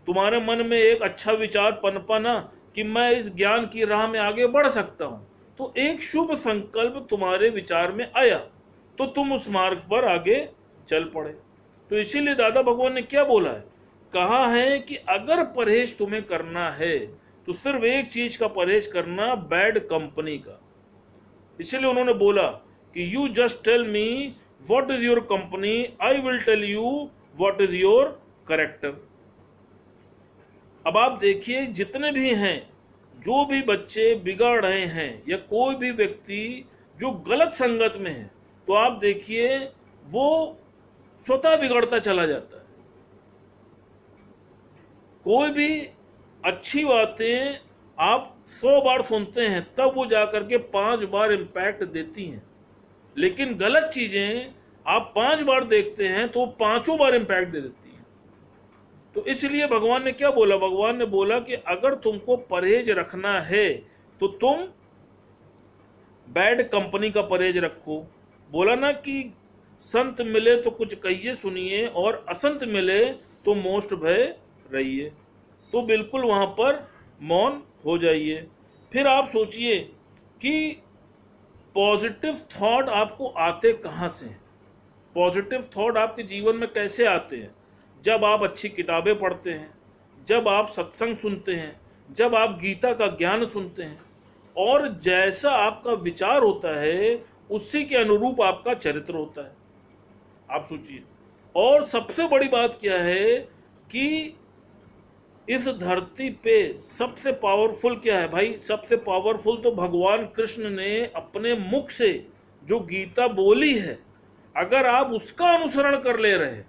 S2: तुम्हारे मन में एक अच्छा विचार पनपा ना कि मैं इस ज्ञान की राह में आगे बढ़ सकता हूं, तो एक शुभ संकल्प तुम्हारे विचार में आया तो तुम उस मार्ग पर आगे चल पड़े। तो इसीलिए दादा भगवान ने क्या बोला है, कहा है कि अगर परहेज तुम्हें करना है तो सिर्फ एक चीज का परहेज करना, बैड कंपनी का। इसीलिए उन्होंने बोला कि you just tell me what is your company, I will tell you what is your character. अब आप देखिए जितने भी हैं, जो भी बच्चे बिगड़ रहे हैं या कोई भी व्यक्ति जो गलत संगत में है, तो आप देखिए वो स्वतः बिगड़ता चला जाता है। कोई भी अच्छी बातें आप 100 बार सुनते हैं तब वो जाकर के 5 बार इम्पैक्ट देती हैं, लेकिन गलत चीजें आप 5 बार देखते हैं तो 5 बार इम्पैक्ट दे देती हैं। तो इसलिए भगवान ने क्या बोला, भगवान ने बोला कि अगर तुमको परहेज रखना है तो तुम बैड कंपनी का परहेज रखो। बोला ना कि संत मिले तो कुछ कहिए सुनिए, और असंत मिले तो मोस्ट भय रहिए। तो बिल्कुल वहां पर मौन हो जाइए। फिर आप सोचिए कि पॉजिटिव थॉट आपको आते कहाँ से हैं? पॉजिटिव थॉट आपके जीवन में कैसे आते हैं? जब आप अच्छी किताबें पढ़ते हैं, जब आप सत्संग सुनते हैं, जब आप गीता का ज्ञान सुनते हैं, और जैसा आपका विचार होता है उसी के अनुरूप आपका चरित्र होता है। आप सोचिए। और सबसे बड़ी बात क्या है कि इस धरती पे सबसे पावरफुल क्या है भाई? सबसे पावरफुल तो भगवान कृष्ण ने अपने मुख से जो गीता बोली है, अगर आप उसका अनुसरण कर ले रहे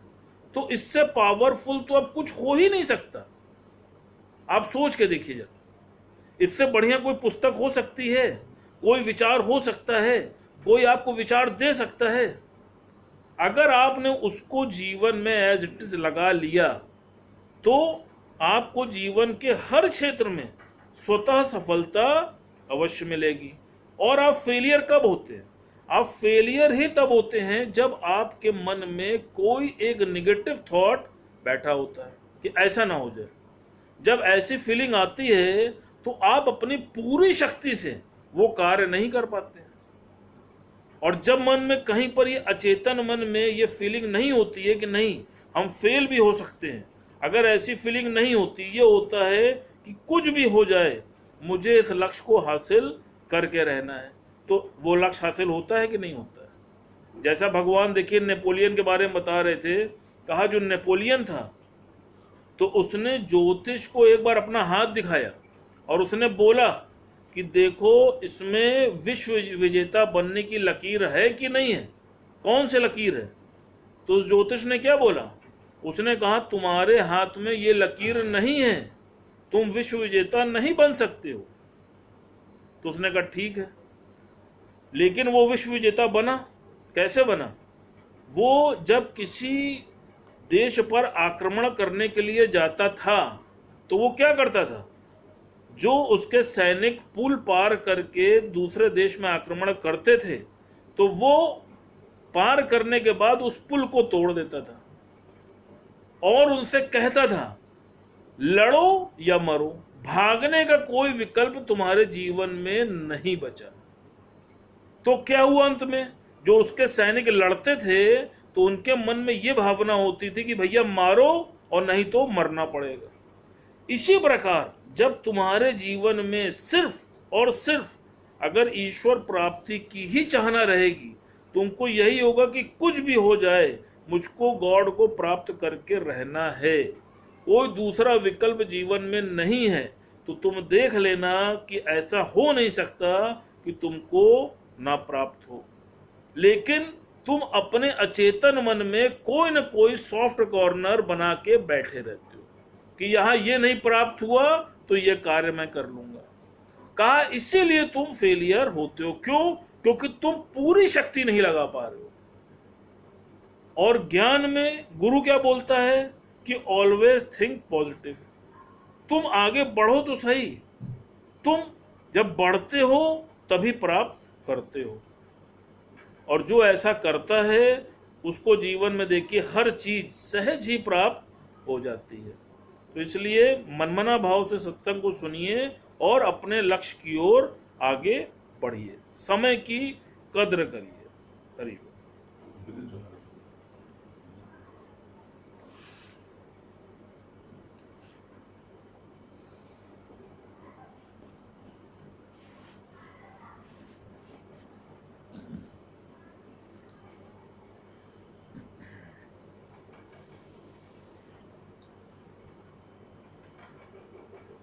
S2: तो इससे पावरफुल तो अब कुछ हो ही नहीं सकता। आप सोच के देखिए जरा, इससे बढ़िया कोई पुस्तक हो सकती है? कोई विचार हो सकता है? कोई आपको विचार दे सकता है? अगर आपने उसको जीवन में एज इट इज लगा लिया तो आपको जीवन के हर क्षेत्र में स्वतः सफलता अवश्य मिलेगी। और आप फेलियर कब होते हैं? आप फेलियर ही तब होते हैं जब आपके मन में कोई एक निगेटिव थॉट बैठा होता है कि ऐसा ना हो जाए। जब ऐसी फीलिंग आती है तो आप अपनी पूरी शक्ति से वो कार्य नहीं कर पाते हैं। और जब मन में कहीं पर ये अचेतन मन में ये फीलिंग नहीं होती है कि नहीं हम फेल भी हो सकते हैं, अगर ऐसी फीलिंग नहीं होती, ये होता है कि कुछ भी हो जाए मुझे इस लक्ष्य को हासिल करके रहना है, तो वो लक्ष्य हासिल होता है कि नहीं होता है? जैसा भगवान देखिए नेपोलियन के बारे में बता रहे थे, कहा जो नेपोलियन था तो उसने ज्योतिष को एक बार अपना हाथ दिखाया और उसने बोला कि देखो इसमें विश्व विजेता बनने की लकीर है कि नहीं है, कौन सी लकीर है? तो ज्योतिष ने क्या बोला? उसने कहा तुम्हारे हाथ में ये लकीर नहीं है, तुम विश्व विजेता नहीं बन सकते हो। तो उसने कहा ठीक है, लेकिन वो विश्व विजेता बना। कैसे बना? वो जब किसी देश पर आक्रमण करने के लिए जाता था तो वो क्या करता था? जो उसके सैनिक पुल पार करके दूसरे देश में आक्रमण करते थे तो वो पार करने के बाद उस पुल को तोड़ देता था और उनसे कहता था लड़ो या मरो, भागने का कोई विकल्प तुम्हारे जीवन में नहीं बचा। तो क्या हुआ अंत में? जो उसके सैनिक लड़ते थे तो उनके मन में ये भावना होती थी कि भैया मारो और नहीं तो मरना पड़ेगा। इसी प्रकार जब तुम्हारे जीवन में सिर्फ और सिर्फ अगर ईश्वर प्राप्ति की ही चाहना रहेगी, तुमको यही होगा कि कुछ भी हो जाए मुझको गॉड को प्राप्त करके रहना है, कोई दूसरा विकल्प जीवन में नहीं है, तो तुम देख लेना कि ऐसा हो नहीं सकता कि तुमको ना प्राप्त हो। लेकिन तुम अपने अचेतन मन में कोई न कोई सॉफ्ट कॉर्नर बना के बैठे रहते हो कि यहां ये नहीं प्राप्त हुआ तो ये कार्य मैं कर लूंगा। कहा इसीलिए तुम फेलियर होते हो। क्यों? क्योंकि तुम पूरी शक्ति नहीं लगा पा रहे हो। और ज्ञान में गुरु क्या बोलता है कि ऑलवेज थिंक पॉजिटिव। तुम आगे बढ़ो तो सही, तुम जब बढ़ते हो तभी प्राप्त करते हो। और जो ऐसा करता है उसको जीवन में देखिए हर चीज सहज ही प्राप्त हो जाती है। तो इसलिए मनमना भाव से सत्संग को सुनिए और अपने लक्ष्य की ओर आगे बढ़िए, समय की कद्र करिए। करिए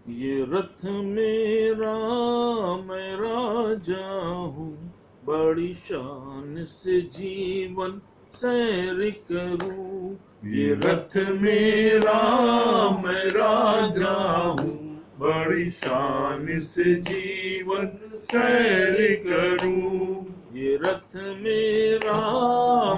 S2: ये रथ मेरा मैं राजा हूँ, बड़ी शान से जीवन सैर करूँ।
S1: ये रथ मेरा मैं राजा हूँ, बड़ी शान से जीवन सैर करूँ।
S2: ये रथ मेरा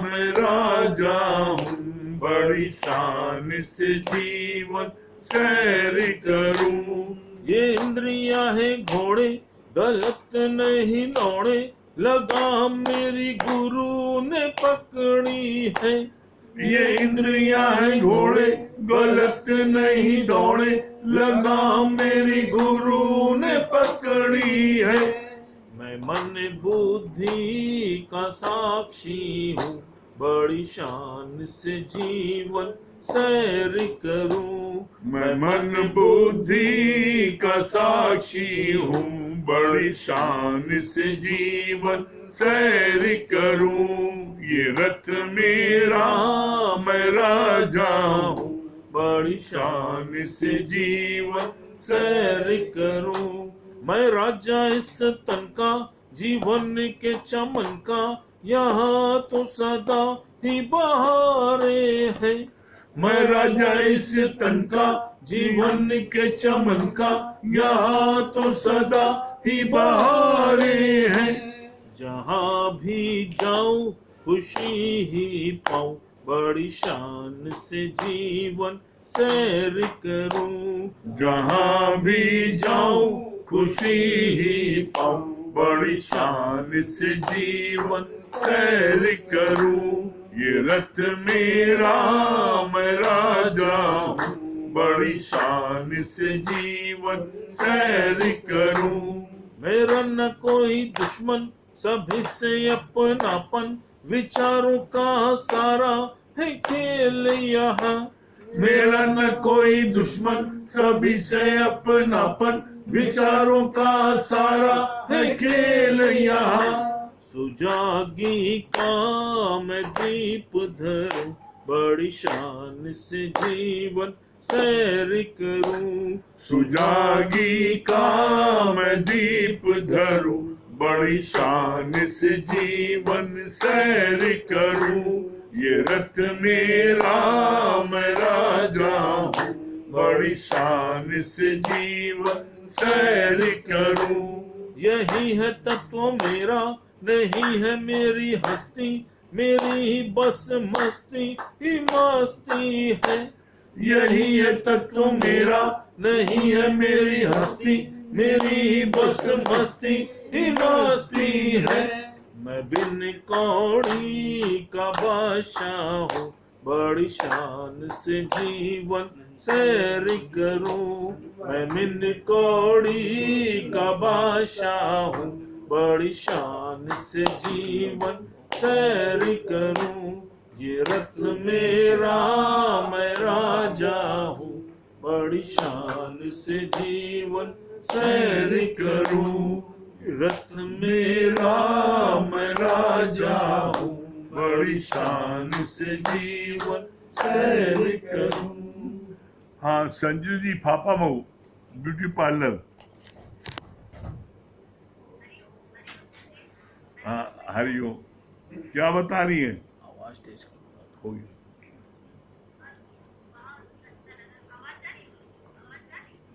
S1: मैं राजा हूँ, बड़ी शान से जीवन सैर करूं।
S2: ये इंद्रियां है घोड़े गलत नहीं दौड़े, लगाम मेरी गुरु ने पकड़ी है।
S1: ये इंद्रियां है घोड़े गलत नहीं दौड़े, लगाम मेरी गुरु ने पकड़ी है।
S2: मैं मन बुद्धि का साक्षी हूँ, बड़ी शान से जीवन सैर करूं।
S1: मैं मन बुद्धि का साक्षी हूँ, बड़ी शान से जीवन सैर करूं। ये रथ मेरा मैं राजा हूँ,
S2: बड़ी
S1: शान से जीवन
S2: सैर करूं। मैं राजा इस तन का, जीवन के चमन का, यहाँ तो सदा ही बहारे है।
S1: मैं राजा इस तन का, जीवन के चमन का, यहाँ तो सदा ही बहारे हैं।
S2: जहाँ भी जाऊं खुशी ही पाऊं, बड़ी शान से जीवन सैर करूं।
S1: जहाँ भी जाऊं खुशी ही पाऊं, बड़ी शान से जीवन सैर करूं। ये रथ मेरा मैं राजा हूँ, बड़ी शान से जीवन सैर करूं।
S2: मेरा न कोई दुश्मन, सभी से अपनापन, विचारों का सारा है खेल यहाँ।
S1: मेरा न कोई दुश्मन, सभी से अपनापन, विचारों का सारा है खेल यहाँ।
S2: सुजागी का मैं दीप धरूं, बड़ी शान से जीवन सैर करूं।
S1: सुजागी का मैं दीप धरूं, बड़ी शान से जीवन सैर करूं। ये रथ मेरा मैं राजा हूँ, बड़ी शान से जीवन सैर करूं।
S2: यही है तत्व मेरा, नहीं है मेरी हस्ती, मेरी बस मस्ती ही मस्ती है।
S1: यही है तत्व मेरा, नहीं है मेरी हस्ती, मेरी बस मस्ती ही मस्ती है।
S2: मैं बिन कौड़ी का बादशाह हूँ, बड़ी शान से जीवन सैर करूं। मैं बिन कौड़ी का बादशाह हूँ, बड़ी शान से जीवन सैर करूं। ये रथ मेरा मैं राजा हूँ, बड़ी शान से जीवन सैर करूं। रथ मेरा मैं राजा हूँ, बड़ी शान से जीवन सैर करूं।
S1: हाँ, संजू जी फाफा मऊ ब्यूटी पार्लर। हाँ, हरिओम। क्या बता रही है?
S2: आवाज तेज करो।
S1: हो गया।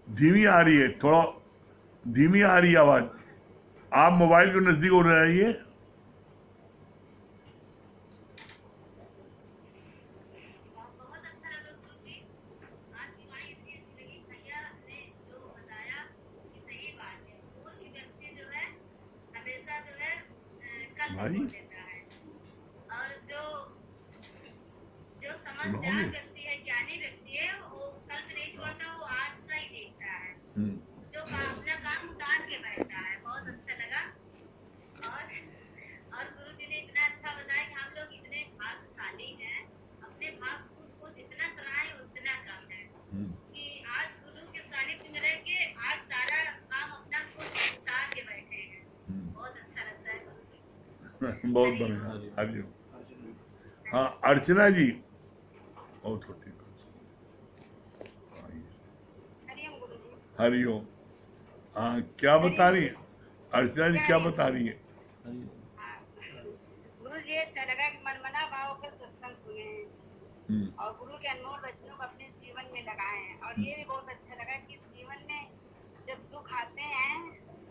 S1: धीमी आ रही है, थोड़ा धीमी आ रही है आवाज। आप मोबाइल को नजदीक हो रही है।
S3: बहुत अच्छा लगा गुरु जी, आज की वाणी इतनी अच्छी लगी। भैया ने जो बताया कि सही बात है, कोई भी व्यक्ति जो है हमेशा जो है कल को
S1: भाई
S3: छोड़ देता है, और जो जो समझदार
S1: सुनाओगे?
S3: व्यक्ति है, ज्ञानी व्यक्ति है, वो कल भी नहीं छोड़ता, वो आज का ही देखता है,
S1: हम्म,
S3: जो अपना काम उतार के बैठता है। बहुत अच्छा लगा। और गुरु जी ने इतना अच्छा बताया कि हम लोग इतने भाग्यशाली हैं, अपने भाग को जितना सराहे उतना कम है,
S1: हम्म,
S3: कि आज गुरु के सानिध्य में रह के आज सारा काम अपना खुद उतार के बैठे हैं। बहुत अच्छा लगता है गुरु जी।
S1: बहुत बढ़िया। हरिओम। हाँ, अर्चना जी बहुत होती है।
S3: हरिओम गुरु जी।
S1: हरिओम। हाँ, क्या बता रही है अर्चना जी? क्या बता रही है?
S3: गुरु जी अच्छा लगा कि मनमना भाव कर सत्संग सुने हैं
S1: हम्म,
S3: और गुरु के अनमोल वचनों को अपने जीवन में लगाए हैं। और ये भी बहुत अच्छा लगा कि जीवन में जब दुख आते हैं,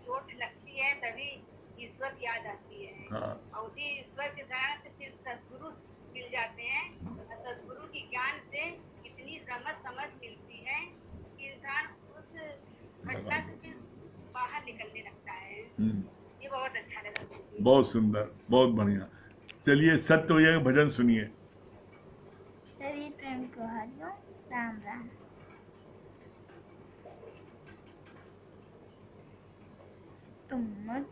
S3: चोट लगती है, तभी ईश्वर की याद आती है,
S1: हाँ,
S3: और उसी ईश्वर के सहारे से फिर सदगुरु मिल जाते हैं, और सदगुरु की ज्ञान से इतनी समझ मिलती है कि इंसान उस घटना से फिर बाहर निकलने लगता है।
S1: हम्म,
S3: ये बहुत अच्छा लगा गुरु जी।
S1: बहुत सुंदर, बहुत बढ़िया। चलिए सत्य भैया का भजन सुनिए।
S4: सभी प्रेम को हरिओम, राम राम। तुम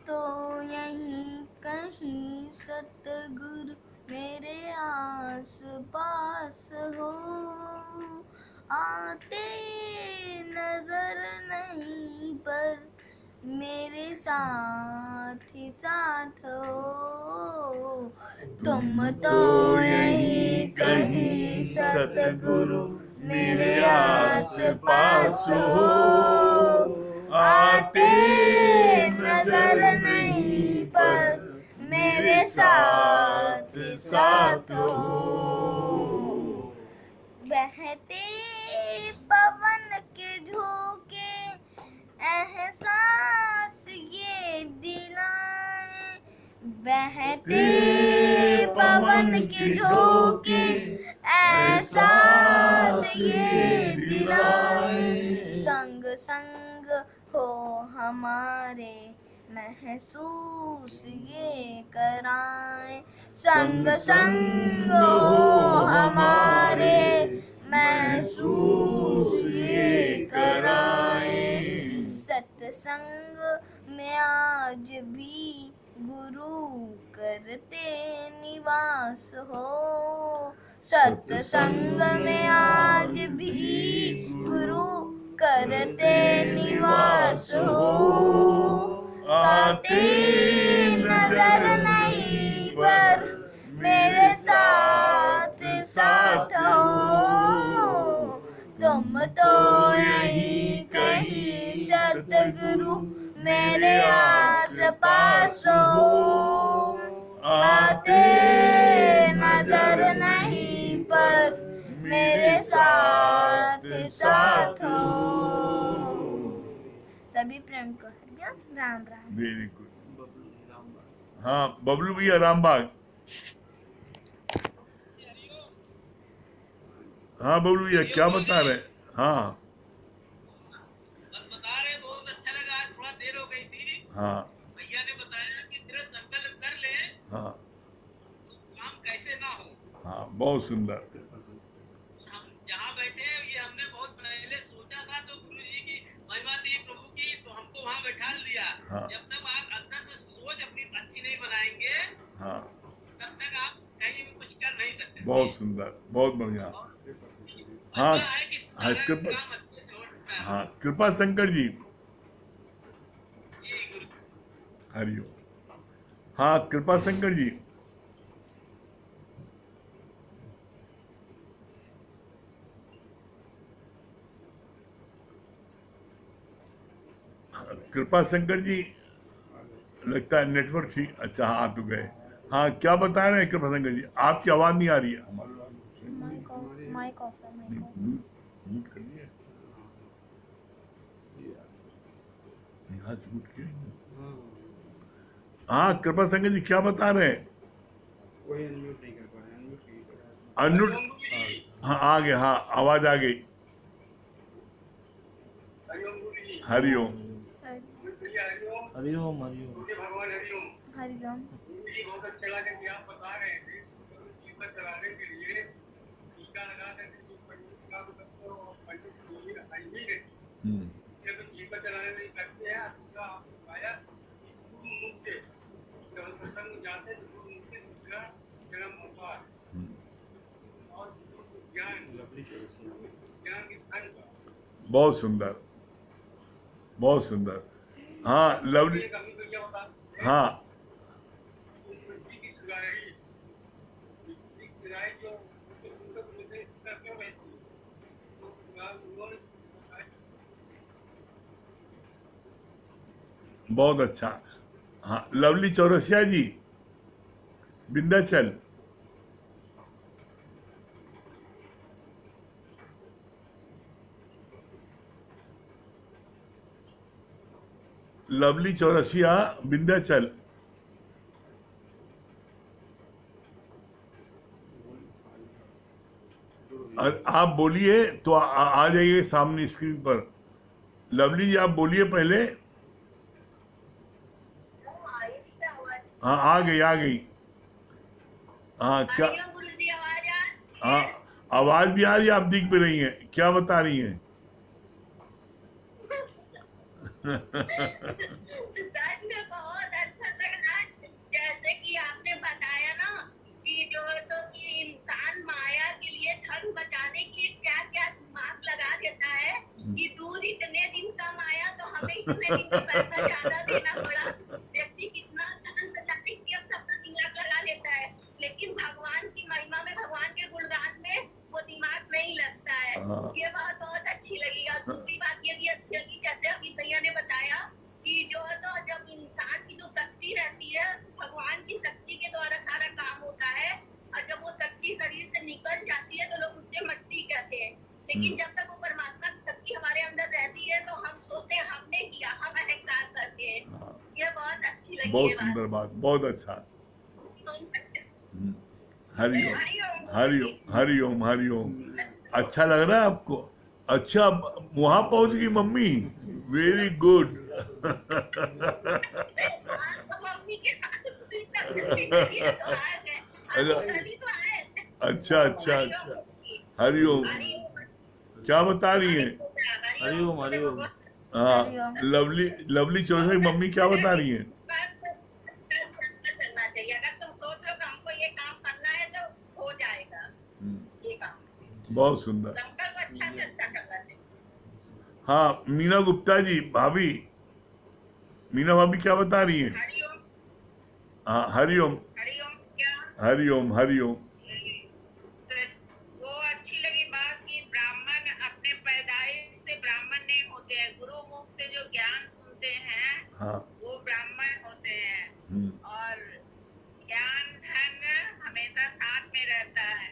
S4: तो यहीं कहीं सतगुरु मेरे आस पास हो, आते नजर नहीं पर मेरे साथ ही साथ हो। तुम तो यहीं कहीं सतगुरु मेरे आस पास हो, आते नजर नहीं पर मेरे साथ साथ हो। बहते पवन के झोंके एहसास ये दिलाए, बहते पवन के झोंके एहसास ये दिलाए, संग संग हो हमारे महसूस ये कराए, संग संग हो हमारे महसूस ये कराए। सत्संग में आज भी गुरु करते निवास हो, सत्संग में आज भी गुरु करते निवास हो, आते नजर नहीं पर मेरे साथ साथ हो। तुम तो यहीं कहीं सतगुरु मेरे आस पास हो, आते नजर नहीं पर मेरे साथ साथ हो। सभी प्रेम को हरिओम, राम राम।
S1: Very good. हाँ, बबलू भैया रामबाग। हाँ बबलू भैया क्या बता रहे? हाँ
S3: बता रहे बहुत अच्छा लगा। आज थोड़ा देर हो गई थी,
S1: हाँ
S3: भैया ने बताया कि दृढ़ संकल्प कर ले
S1: हाँ
S3: तो काम कैसे ना हो।
S1: हाँ, बहुत सुंदर।
S3: हम जहाँ बैठे हैं ये हमने बहुत पहले सोचा था, तो गुरु जी की महिमा थी प्रभु की, तो हमको वहाँ बैठा दिया।
S1: हाँ।
S3: जब तक आप अंदर से सोच अपनी अच्छी नहीं बनाएंगे
S1: हाँ,
S3: तब तक आप कहीं भी कुछ कर नहीं सकते।
S1: बहुत सुंदर, बहुत बढ़िया। हाँ हाँ कृपा, हाँ कृपा शंकर जी, हरिओम। हाँ कृपा शंकर जी, कृपा शंकर जी, लगता है नेटवर्क ठीक। अच्छा हाँ, आ तो गए। हाँ क्या बता रहे हैं कृपा शंकर जी, आपकी आवाज नहीं आ रही है।
S4: माइक ऑफ, माइक ऑफ है, माइक ऑफ।
S1: म्यूट कर दिया, यहाँ से म्यूट किया। हाँ कृपा शंकर जी क्या बता रहे हैं?
S5: कोई अनम्यूट नहीं कर पा रहे, अनम्यूट नहीं कर रहा।
S1: अनम्यूट, हाँ आ गए, हाँ आवाज आ गई। हरिओम।
S4: हरिओम।
S2: हरिओम हरिओम।
S4: हरिओम।
S6: बहुत अच्छा लगा कि आप बता रहे थे जीवन चलाने के लिए टीका लगा करके पंडित जी जीवन चलाने में करते हैं। दूसरा आपको बताया गुरु मुख से जब हम सत्संग जाते हैं तो गुरु मुख से दूसरा जन्म होता है और ज्ञान की धन का।
S1: बहुत सुंदर, बहुत सुंदर। हाँ लवली, हाँ बहुत अच्छा। हाँ लवली चौरसिया जी, विंध्याचल। लवली चौरसिया, विंध्याचल। आप बोलिए तो आ जाइए सामने स्क्रीन पर। लवली जी आप बोलिए पहले। हाँ आ गई, आ गई। हाँ क्या,
S3: गुरु जी आवाज आ रही है?
S1: हाँ आवाज भी आ रही है, आप दिख भी रही हैं, क्या बता रही हैं?
S3: सच में बहुत अच्छा लग रहा है। जैसे कि आपने बताया ना कि जो तो कि इंसान माया के लिए धन बचाने के लिए क्या क्या दिमाग लगा देता है कि दूध इतने दिन का माया तो हमें इतने दिन का पैसा ज्यादा देना पड़ा। व्यक्ति कितना धन बचाने के लिए सबका दिमाग लगा लेता है, लेकिन भगवान की महिमा में, भगवान के गुणगान में वो दिमाग नहीं लगता है। ये बात बहुत अच्छी लगी। और दूसरी बात ये भी अच्छी लगी, जैसे अभी भैया ने बताया कि जो है तो जब इंसान की जो शक्ति रहती है, भगवान की शक्ति के द्वारा सारा काम होता है, और जब वो शक्ति शरीर से निकल जाती है तो लोग उससे मट्टी कहते हैं। लेकिन जब तक वो परमात्मा की शक्ति हमारे अंदर रहती है तो हम सोचते हैं हमने किया, हम अहंकार करते हैं। ये बहुत अच्छी लगी।
S1: बहुत सुंदर बात, बहुत अच्छा। हरिओम, हरिओम, हरिओम, हरिओम। अच्छा लग रहा है आपको? अच्छा वहां पहुंच गई मम्मी, वेरी गुड। अच्छा अच्छा अच्छा। हरिओम, क्या बता रही हैं?
S2: हरिओम हरिओम।
S1: हाँ लवली, लवली चौधरी मम्मी क्या बता रही हैं?
S3: करना चाहिए। अगर तुम सोच लो कि हमको ये काम करना है तो हो जाएगा ये काम।
S1: बहुत सुंदर।
S3: संकल्प अच्छा से अच्छा करना चाहिए।
S1: हाँ मीना गुप्ता जी, भाभी मीना भाभी क्या बता रही हैं?
S3: हरिओम।
S1: हाँ हरिओम,
S3: हरिओम क्या?
S1: हरिओम, हरिओम।
S3: तो वो अच्छी लगी बात कि ब्राह्मण अपने पैदाइश से ब्राह्मण नहीं होते हैं, गुरु मुख से जो ज्ञान सुनते हैं
S1: हाँ
S3: वो ब्राह्मण होते हैं।
S1: हम्म,
S3: और ज्ञान धन हमेशा साथ में रहता है।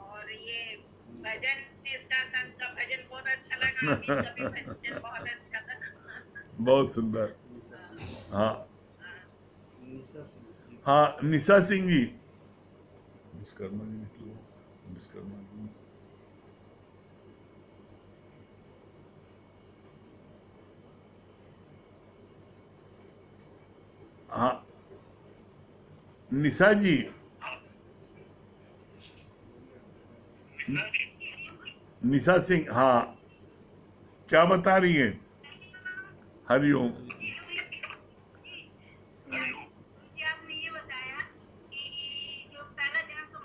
S3: और ये भजन, इसका संत का भजन बहुत अच्छा लगा। अभी का भी भजन बहुत अच्छा लगा।
S1: बहुत सुंदर। हाँ
S5: निशा सिंह।
S1: हाँ निशा सिंह जी, विश्वकर्मा जी निकलो, विश्वकर्मा जी। हाँ निशा जी, निशा सिंह, हाँ क्या बता रही हैं? हरिओम।
S3: आपने ये बताया कि जो पहला जन्म तो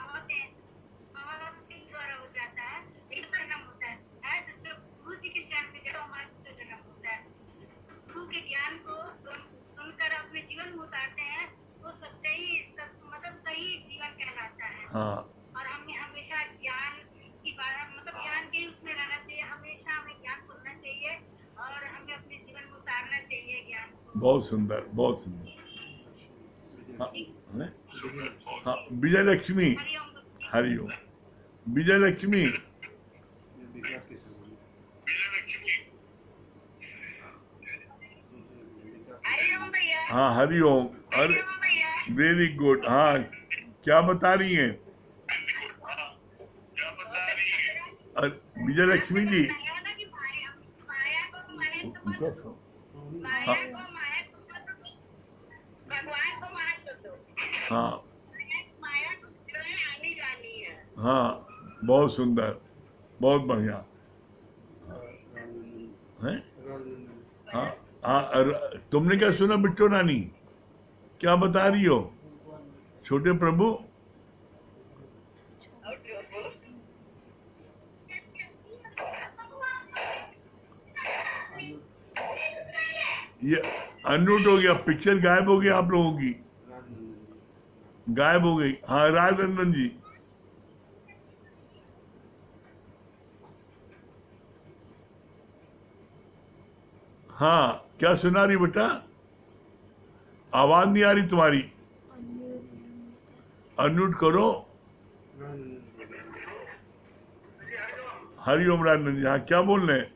S1: हाँ
S3: और हमें हमेशा ज्ञान की बात, मतलब ज्ञान के उसमें रहना चाहिए, हमेशा हमें ज्ञान सुनना चाहिए और हमें अपने जीवन में उतारना चाहिए ज्ञान को।
S1: बहुत सुंदर, बहुत सुंदर। हाँ हैं? हाँ, विजय लक्ष्मी,
S3: हरिओम गुरु जी।
S1: हरिओम। विजय लक्ष्मी,
S5: विकास के समय
S3: हरिओम भैया।
S1: हाँ हरिओम। अरे
S3: हरिओम भैया।
S1: Very good. हाँ, क्या बता रही हैं विजय लक्ष्मी जी?
S3: बताया ना कि माया माया को माया
S1: उनका
S3: समझ दो,
S1: फोन।
S3: माया को माया समझ दो, भगवान को माया दो।
S1: हाँ
S3: माया को जो है आनी जानी है।
S1: हाँ, बहुत सुंदर, बहुत बढ़िया है। हाँ हाँ, तुमने क्या सुना बिट्टो रानी? क्या बता रही हो छोटे प्रभु? ये अनम्यूट हो गया, पिक्चर गायब हो गया आप लोगों की, गायब हो गई। हाँ राजनंदन जी। हाँ, क्या सुना रही बेटा? आवाज नहीं आ रही तुम्हारी, अनम्यूट करो। हरिओम राजनंदन जी। हाँ, क्या बोल रहे हैं?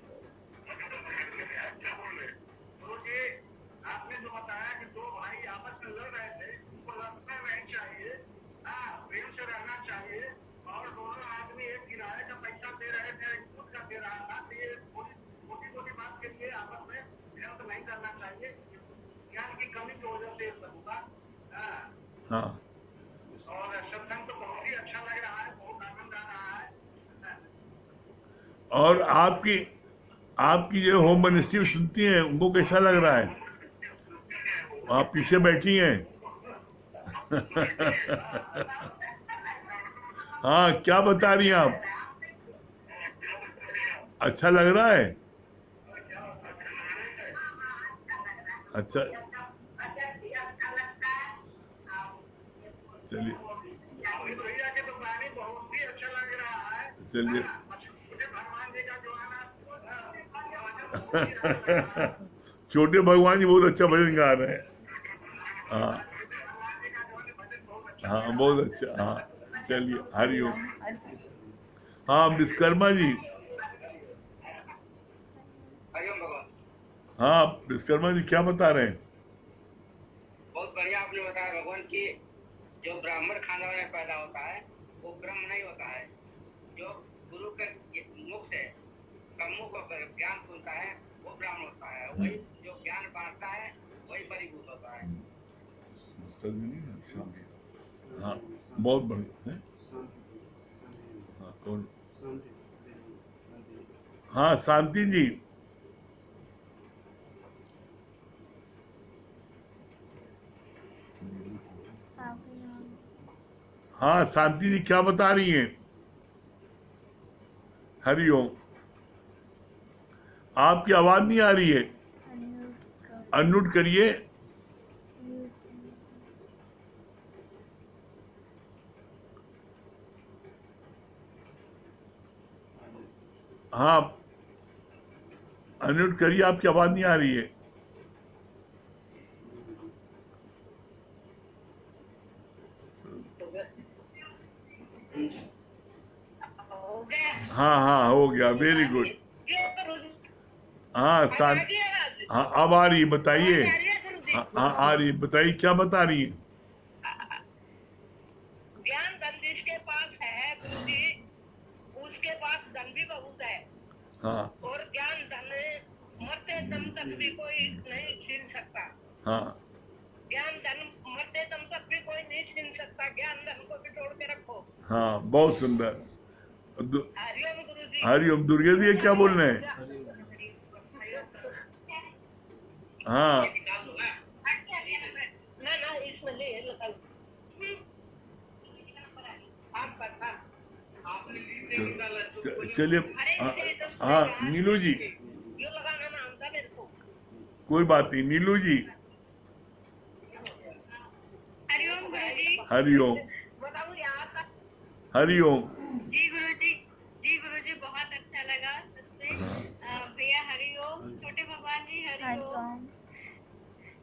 S6: गुरुजी, आपने जो बताया कि दो भाई आपस में लड़ रहे थे, उनको लड़ना नहीं चाहिए, हाँ, प्रेम से रहना चाहिए, और दोनों आदमी एक किराए का पैसा दे रहे थे, एक खुद का दे रहा था, तो ये छोटी छोटी बात के लिए आपस में व्यर्थ नहीं करना चाहिए। ज्ञान की कमी की वजह से ये सब हुआ। हाँ,
S1: हाँ
S6: और सत्संग तो बहुत ही अच्छा लग रहा है, बहुत आनंद आ रहा है।
S1: और आपकी आपकी जो होम मिनिस्ट्री सुनती हैं उनको कैसा लग रहा है? आप पीछे बैठी हैं। हाँ, क्या बता रही हैं आप? अच्छा लग रहा है? अच्छा, चलिए
S6: अभी भैया के तो गाने बहुत ही अच्छा लग रहा है।
S1: चलिए।
S6: मुझे भगवान जी का जो है ना, बहुत ही अच्छा लग रहा है।
S1: छोटे भगवान जी बहुत अच्छा भजन गा रहे हैं। हाँ हाँ, बहुत अच्छा। हाँ चलिए, हरिओम। हाँ विश्वकर्मा जी।
S6: हरिओम भगवान।
S1: हाँ विश्वकर्मा जी, क्या बता रहे हैं?
S6: बहुत बढ़िया आपने बताया भगवान की जो ब्राह्मण खानदान में पैदा होता है वो ब्रह्म नहीं होता है। जो गुरु के मुख से सम्मुख होकर ज्ञान सुनता है वो ब्राह्मण होता है। वही जो ज्ञान बांटता है वही परिभूत होता है।
S1: हाँ बहुत बढ़िया है। हाँ कौन? हाँ शांति जी। हाँ शांति जी, क्या बता रही हैं? हरिओम। आपकी आवाज नहीं आ रही है, अनम्यूट करिए। हाँ अनम्यूट करिए, आपकी आवाज नहीं आ रही है।
S3: हो गया।
S1: हाँ हाँ हो गया, वेरी गुड। हाँ शांत। हाँ अब आ रही है, बताइए। हाँ हाँ आ रही है, बताइए क्या बता रही है?
S3: ज्ञान धन जिसके पास है गुरु जी, उसके पास धन भी बहुत है।
S1: हाँ
S3: और ज्ञान धन मरते दम तक भी कोई नहीं छीन सकता।
S1: हाँ
S3: ज्ञान धन मरते दम तक भी कोई नहीं छीन सकता। ज्ञान धन को बिटोड़ के रखो।
S1: हाँ, बहुत सुंदर।
S3: हरिओम गुरु जी।
S1: हरिओम। दुर्गा जी क्या बोल रहे हैं? हाँ
S3: ना ना इसमें ले लगा
S1: चलिए। हाँ नीलू जी,
S3: ये लगाना ना आता मेरे को।
S1: कोई बात नहीं। नीलू जी।
S3: हरिओम गुरु जी।
S1: हरिओम।
S3: बताऊँ यहाँ का
S1: हरिओम।
S3: जी गुरुजी बहुत अच्छा लगा सबसे। भैया हरिओम। छोटे भगवान जी हरिओम।
S4: हरिओम।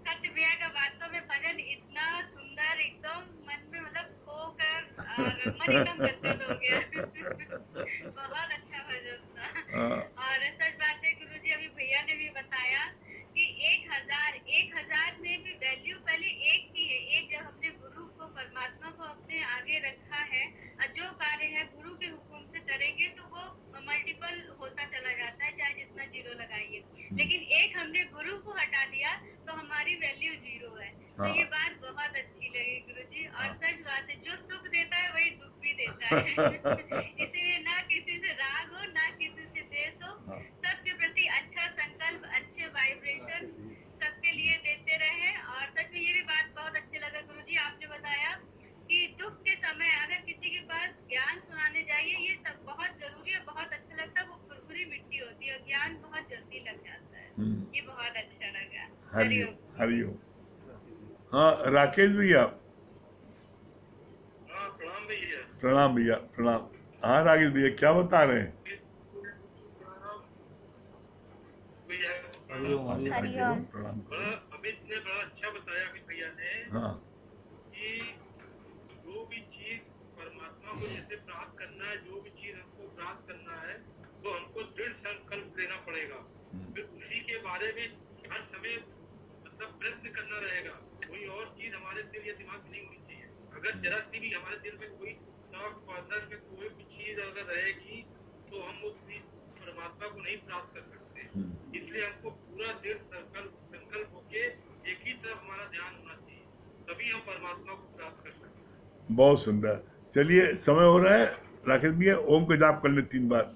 S3: सत्य भैया का वास्तव में भजन इतना सुंदर, एकदम मन में मतलब खोकर और मन एकदम गदगद हो गया। बहुत अच्छा भजन था।
S1: हाँ,
S3: और सच बात है गुरुजी, अभी भैया ने भी बताया कि 1000 में भी वैल्यू पहले एक की है। एक जब हमने गुरु को, परमात्मा को अपने आगे रखा है और जो कार्य है गुरु के हुक्म से करेंगे तो वो मल्टीपल होता चला जाता है, चाहे जितना जीरो लगाइए। लेकिन एक हमने गुरु को हटा दिया तो हमारी वैल्यू जीरो है। तो
S1: हाँ।
S3: ये बात बहुत अच्छी लगी गुरुजी। और सच बात है, जो सुख देता है वही दुख भी देता है। इसलिए ना किसी से राग हो, ना किसी से द्वेष हो,
S1: हाँ।
S3: सबके प्रति अच्छा संकल्प, अच्छे वाइब्रेशन सबके लिए देते रहे। और सच में ये भी बात बहुत अच्छी लगा गुरुजी, आपने बताया कि दुख के समय अगर किसी के पास ज्ञान सुनाने जाइए, ये सब बहुत जरूरी है, बहुत अच्छा लगता है। वो खुरखुरी मिट्टी होती है और ज्ञान बहुत जल्दी लग जाता है। ये बहुत अच्छा लगा।
S1: हरिओम।
S3: हरिओम।
S1: हरिओम। हाँ, राकेश भैया।
S6: हाँ प्रणाम भैया।
S1: प्रणाम भैया, प्रणाम। हाँ राकेश भैया, क्या बता रहे हैं?
S6: प्रणाम भैया।
S5: हरिओम हरिओम।
S4: हरिओम।
S1: प्रणाम
S6: बड़ा
S1: करो।
S6: अमित ने बड़ा अच्छा बताया अमित भैया ने
S1: हाँ,
S6: कि जो भी चीज परमात्मा को जैसे प्राप्त करना है, जो भी चीज हमको प्राप्त करना है, तो हमको दृढ़ संकल्प लेना पड़ेगा। फिर उसी के बारे में हर समय मतलब प्रयत्न करना रहेगा। कोई और चीज हमारे दिल या दिमाग में नहीं होनी चाहिए। अगर जरा सी भी हमारे दिल में कोई शौक पार्टनर में कोई भी चीज अगर रहेगी तो हम उस चीज परमात्मा को नहीं प्राप्त कर सकते। इसलिए हमको पूरा दृढ़ संकल्प होके एक ही तरफ हमारा ध्यान होना चाहिए, तभी हम परमात्मा को प्राप्त कर सकते हैं।
S1: बहुत सुंदर। चलिए, समय हो रहा है। राकेश भैया, ओम का जाप कर ले 3 बार।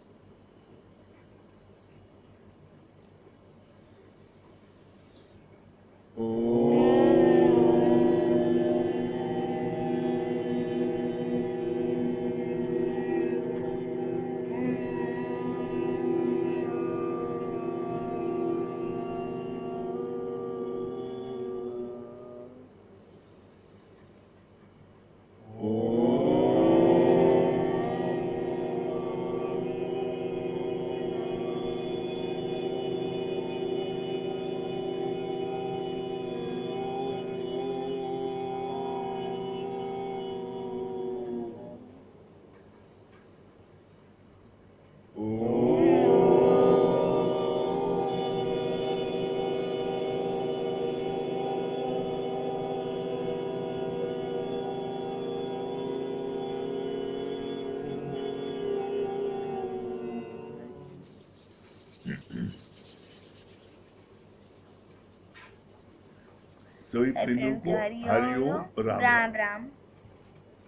S1: सभी
S4: सभी
S1: प्रेमियों
S4: प्रेम
S1: को
S4: को
S1: हरिओम,
S4: हरिओम।
S1: राम
S4: राम
S1: राम।
S4: राम।